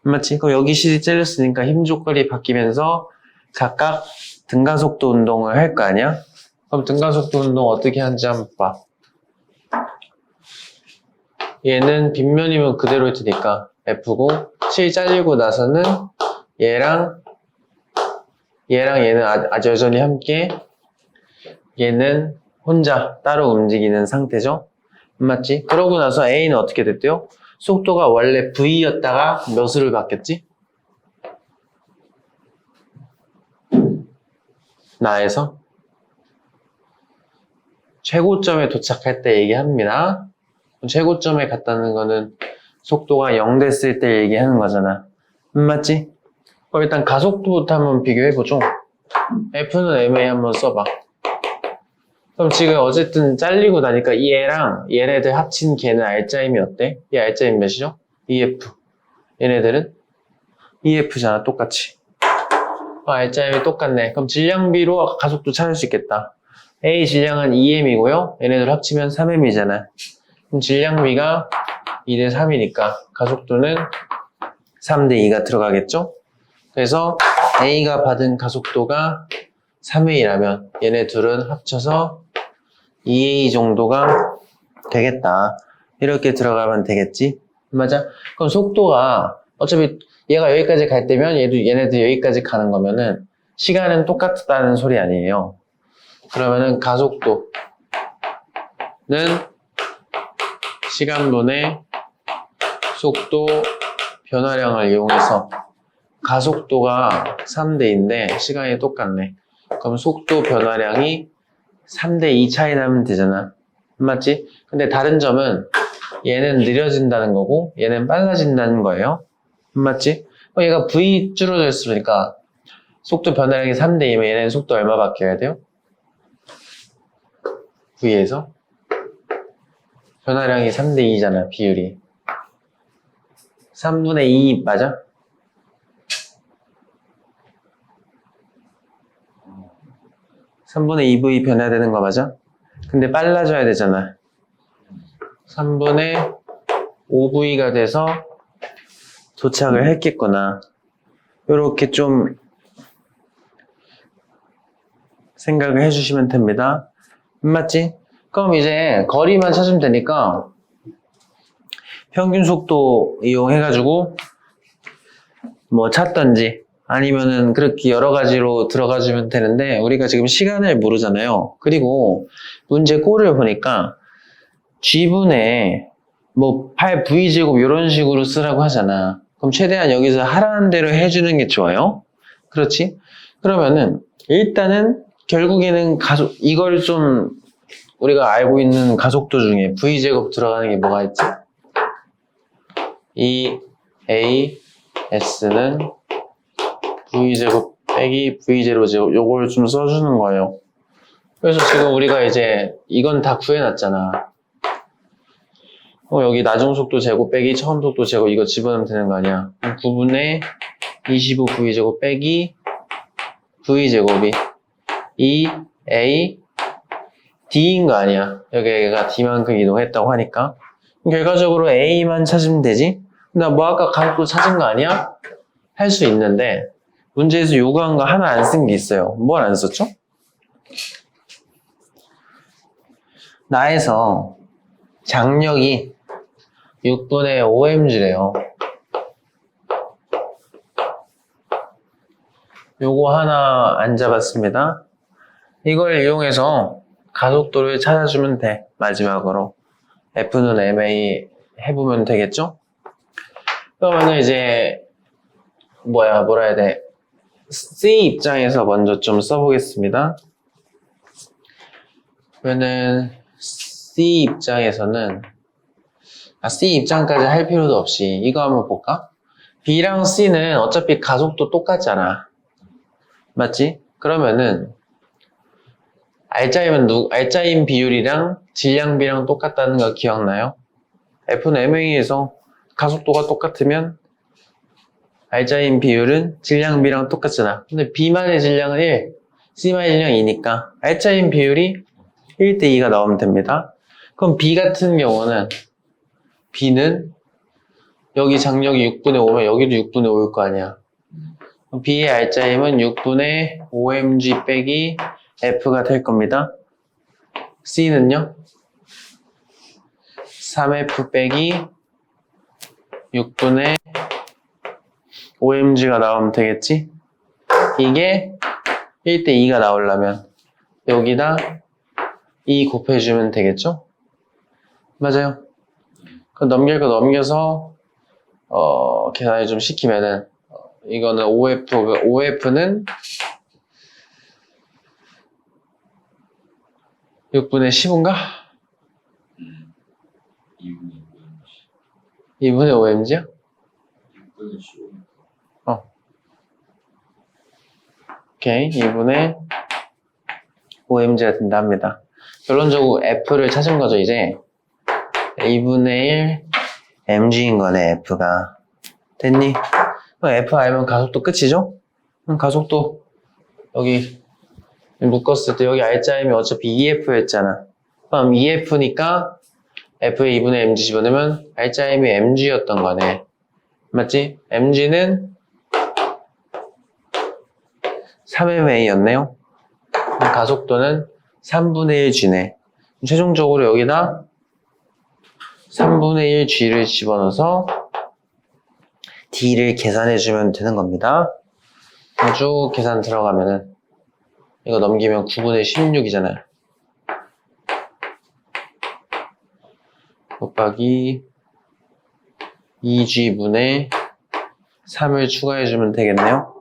맞지? 그럼 여기 실이 잘렸으니까 힘 조건이 바뀌면서 각각 등가속도 운동을 할 거 아니야? 그럼 등가속도 운동 어떻게 하는지 한번 봐. 얘는 빗면이면 그대로일 테니까 F고 실 잘리고 나서는 얘랑 얘는 아주 여전히 함께 얘는 혼자 따로 움직이는 상태죠. 맞지? 그러고 나서 A는 어떻게 됐대요? 속도가 원래 V였다가 몇으로 바뀌었지? 나에서 최고점에 도착할 때 얘기합니다. 최고점에 갔다는 거는 속도가 0 됐을 때 얘기하는 거잖아. 맞지? 그럼 일단 가속도부터 한번 비교해보죠. F는 MA 한번 써봐. 그럼 지금 어쨌든 잘리고 나니까 이 얘랑 얘네들 합친 걔는 R자임이 어때? 이 R자임 몇이죠? EF. 얘네들은 EF잖아, 똑같이. R자임이 똑같네. 그럼 질량비로 가속도 찾을 수 있겠다. A 질량은 2m이고요. 얘네들 합치면 3m이잖아. 그럼 질량비가 2대 3이니까 가속도는 3대 2가 들어가겠죠? 그래서 A가 받은 가속도가 3A라면 얘네 둘은 합쳐서 2A 정도가 되겠다. 이렇게 들어가면 되겠지? 맞아? 그럼 속도가 어차피 얘가 여기까지 갈 때면 얘네들 여기까지 가는 거면은 시간은 똑같다는 소리 아니에요. 그러면은 가속도는 시간분의 속도 변화량을 이용해서 가속도가 3대인데 시간이 똑같네. 그럼 속도 변화량이 3대2 차이 나면 되잖아. 맞지? 근데 다른 점은 얘는 느려진다는 거고 얘는 빨라진다는 거예요. 맞지? 얘가 V 줄어져 있으니까 속도 변화량이 3대이면 얘는 속도 얼마 바뀌어야 돼요? V에서 변화량이 3대2잖아, 비율이. 3분의 2 맞아? (3분의 2V) 변화되는 거 맞아? 근데 빨라져야 되잖아. 3분의 5V가 돼서 도착을 했겠구나. 이렇게 좀 생각을 해주시면 됩니다. 맞지? 그럼 이제 거리만 찾으면 되니까 평균 속도 이용해가지고 뭐 찾던지 아니면은 그렇게 여러 가지로 들어가주면 되는데 우리가 지금 시간을 모르잖아요. 그리고 문제 꼴을 보니까 G분의 뭐 8V제곱 이런 식으로 쓰라고 하잖아. 그럼 최대한 여기서 하라는 대로 해주는 게 좋아요. 그렇지? 그러면은 일단은 결국에는 이걸 좀 우리가 알고 있는 가속도 중에 V제곱 들어가는 게 뭐가 있지? 이 A S는 V제곱 빼기 V0제곱 요걸 좀 써주는 거예요. 그래서 지금 우리가 이제 이건 다 구해놨잖아. 여기 나중속도 제곱 빼기 처음속도 제곱 이거 집어넣으면 되는 거 아니야. 9분의 25 V제곱 빼기 V제곱이 이 A D인 거 아니야. 여기가 D만큼 이동했다고 하니까 결과적으로 A만 찾으면 되지? 나 뭐 아까 가속도 찾은 거 아니야? 할 수 있는데 문제에서 요구한 거 하나 안 쓴 게 있어요. 뭘 안 썼죠? 나에서 장력이 6분의 5mg래요. 요거 하나 안 잡았습니다. 이걸 이용해서 가속도를 찾아주면 돼. 마지막으로 F는 MA 해보면 되겠죠? 그러면은 이제 뭐라 해야 돼? C 입장에서 먼저 좀 써보겠습니다. 그러면은 C 입장에서는 C 입장까지 할 필요도 없이 이거 한번 볼까? B랑 C는 어차피 가속도 똑같잖아. 맞지? 그러면은 알짜임 비율이랑 질량비랑 똑같다는 거 기억나요? F는 MA에서 가속도가 똑같으면 알짜임 비율은 질량비랑 똑같잖아. 근데 B만의 질량은 1, C만의 질량이 2니까 알짜임 비율이 1대 2가 나오면 됩니다. 그럼 B 같은 경우는 B는 여기 장력이 6분의 5면 여기도 6분의 5일 거 아니야. 그럼 B의 알짜임은 6분의 5mg 빼기 F가 될 겁니다. C는요? 3F 빼기 6분의 5mg가 나오면 되겠지? 이게 1대 2가 나오려면 여기다 2 곱해주면 되겠죠? 맞아요. 그럼 넘길 거 넘겨서 계산을 좀 시키면은 이거는 OF는 6분의 10인가? 2분의 5mg야? 6분의 15. 오케이, 2분의 5mg가 된다 합니다. 결론적으로 F를 찾은 거죠, 이제. 2분의 1 mg인 거네, F가. 됐니? 그럼 F 알면 가속도 끝이죠? 그럼 가속도 여기 묶었을 때 여기 알짜임이 어차피 EF였잖아. 그럼 EF니까 F에 2분의 mg 집어넣으면 알짜임이 mg였던 거네. 맞지? mg는 3ma였네요. 가속도는 3분의 1g네. 최종적으로 여기다 3분의 1g를 집어넣어서 D를 계산해주면 되는 겁니다. 쭉 계산 들어가면은 이거 넘기면 9분의 16이잖아요. 곱하기 2g분의 3을 추가해주면 되겠네요.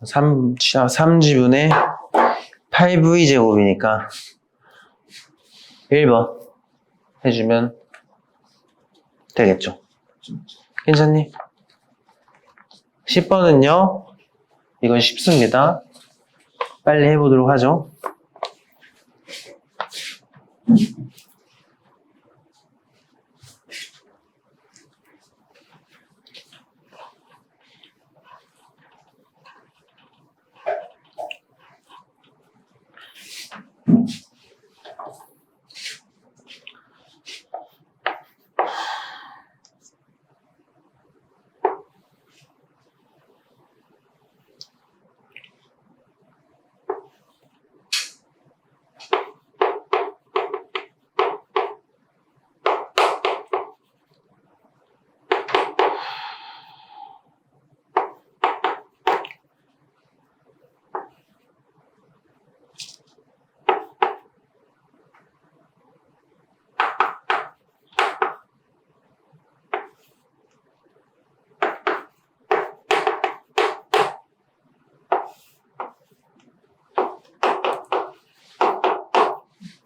3g분의 8v제곱이니까 1번 해주면 되겠죠. 괜찮니? 10번은요, 이건 쉽습니다. 빨리 해보도록 하죠.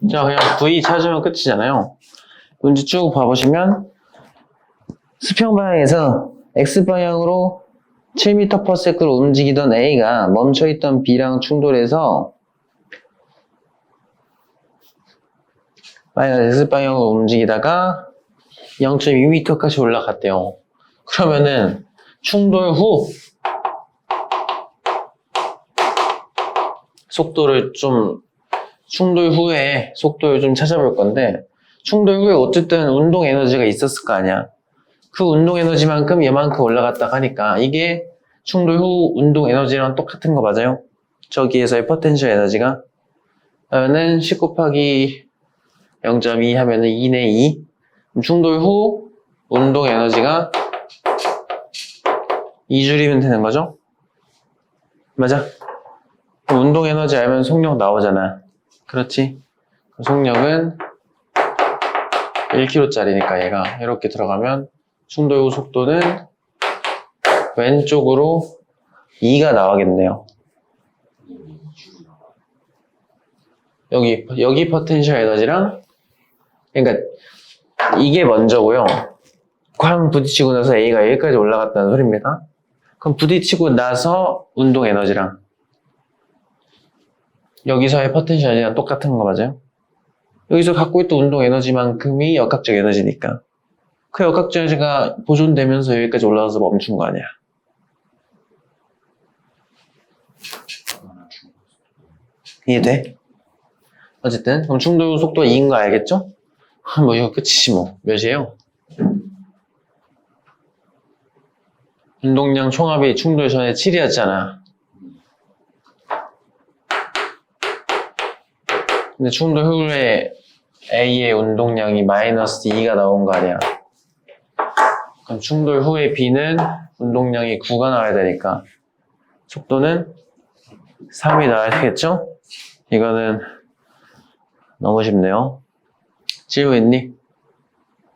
자, 그냥 V 찾으면 끝이잖아요. 문제 쭉 봐보시면 수평 방향에서 X방향으로 7m/s로 움직이던 A가 멈춰있던 B랑 충돌해서 X방향으로 움직이다가 0.2m까지 올라갔대요. 그러면은 충돌 후에 속도를 좀 찾아볼 건데, 충돌 후에 어쨌든 운동 에너지가 있었을 거 아니야. 그 운동 에너지만큼 얘만큼 올라갔다 하니까 이게 충돌 후 운동 에너지랑 똑같은 거 맞아요? 저기에서의 포텐셜 에너지가. 그러면은 10 곱하기 0.2 하면은 2네 2. 충돌 후 운동 에너지가 2줄이면 되는 거죠? 맞아? 운동 에너지 알면 속력 나오잖아. 그렇지? 속력은 1kg짜리니까 얘가 이렇게 들어가면 충돌 후 속도는 왼쪽으로 2가 나와겠네요. 여기 포텐셜 에너지랑, 그러니까 이게 먼저고요. 쾅 부딪히고 나서 A가 여기까지 올라갔다는 소리입니다. 그럼 부딪히고 나서 운동 에너지랑 여기서의 포텐셜 에너지랑 똑같은 거 맞아요? 여기서 갖고 있던 운동 에너지만큼이 역학적 에너지니까 그 역학적 에너지가 보존되면서 여기까지 올라가서 멈춘 거 아니야. 이해돼? 어쨌든 그럼 충돌 속도가 2인 거 알겠죠? 뭐 이거 끝이지 뭐. 몇이에요? 운동량 총합이 충돌 전에 7이었잖아. 근데 충돌 후에 A의 운동량이 마이너스 2가 나온 거 아니야. 그럼 충돌 후에 B는 운동량이 9가 나와야 되니까 속도는 3이 나와야 되겠죠? 이거는 너무 쉽네요. 질문 있니?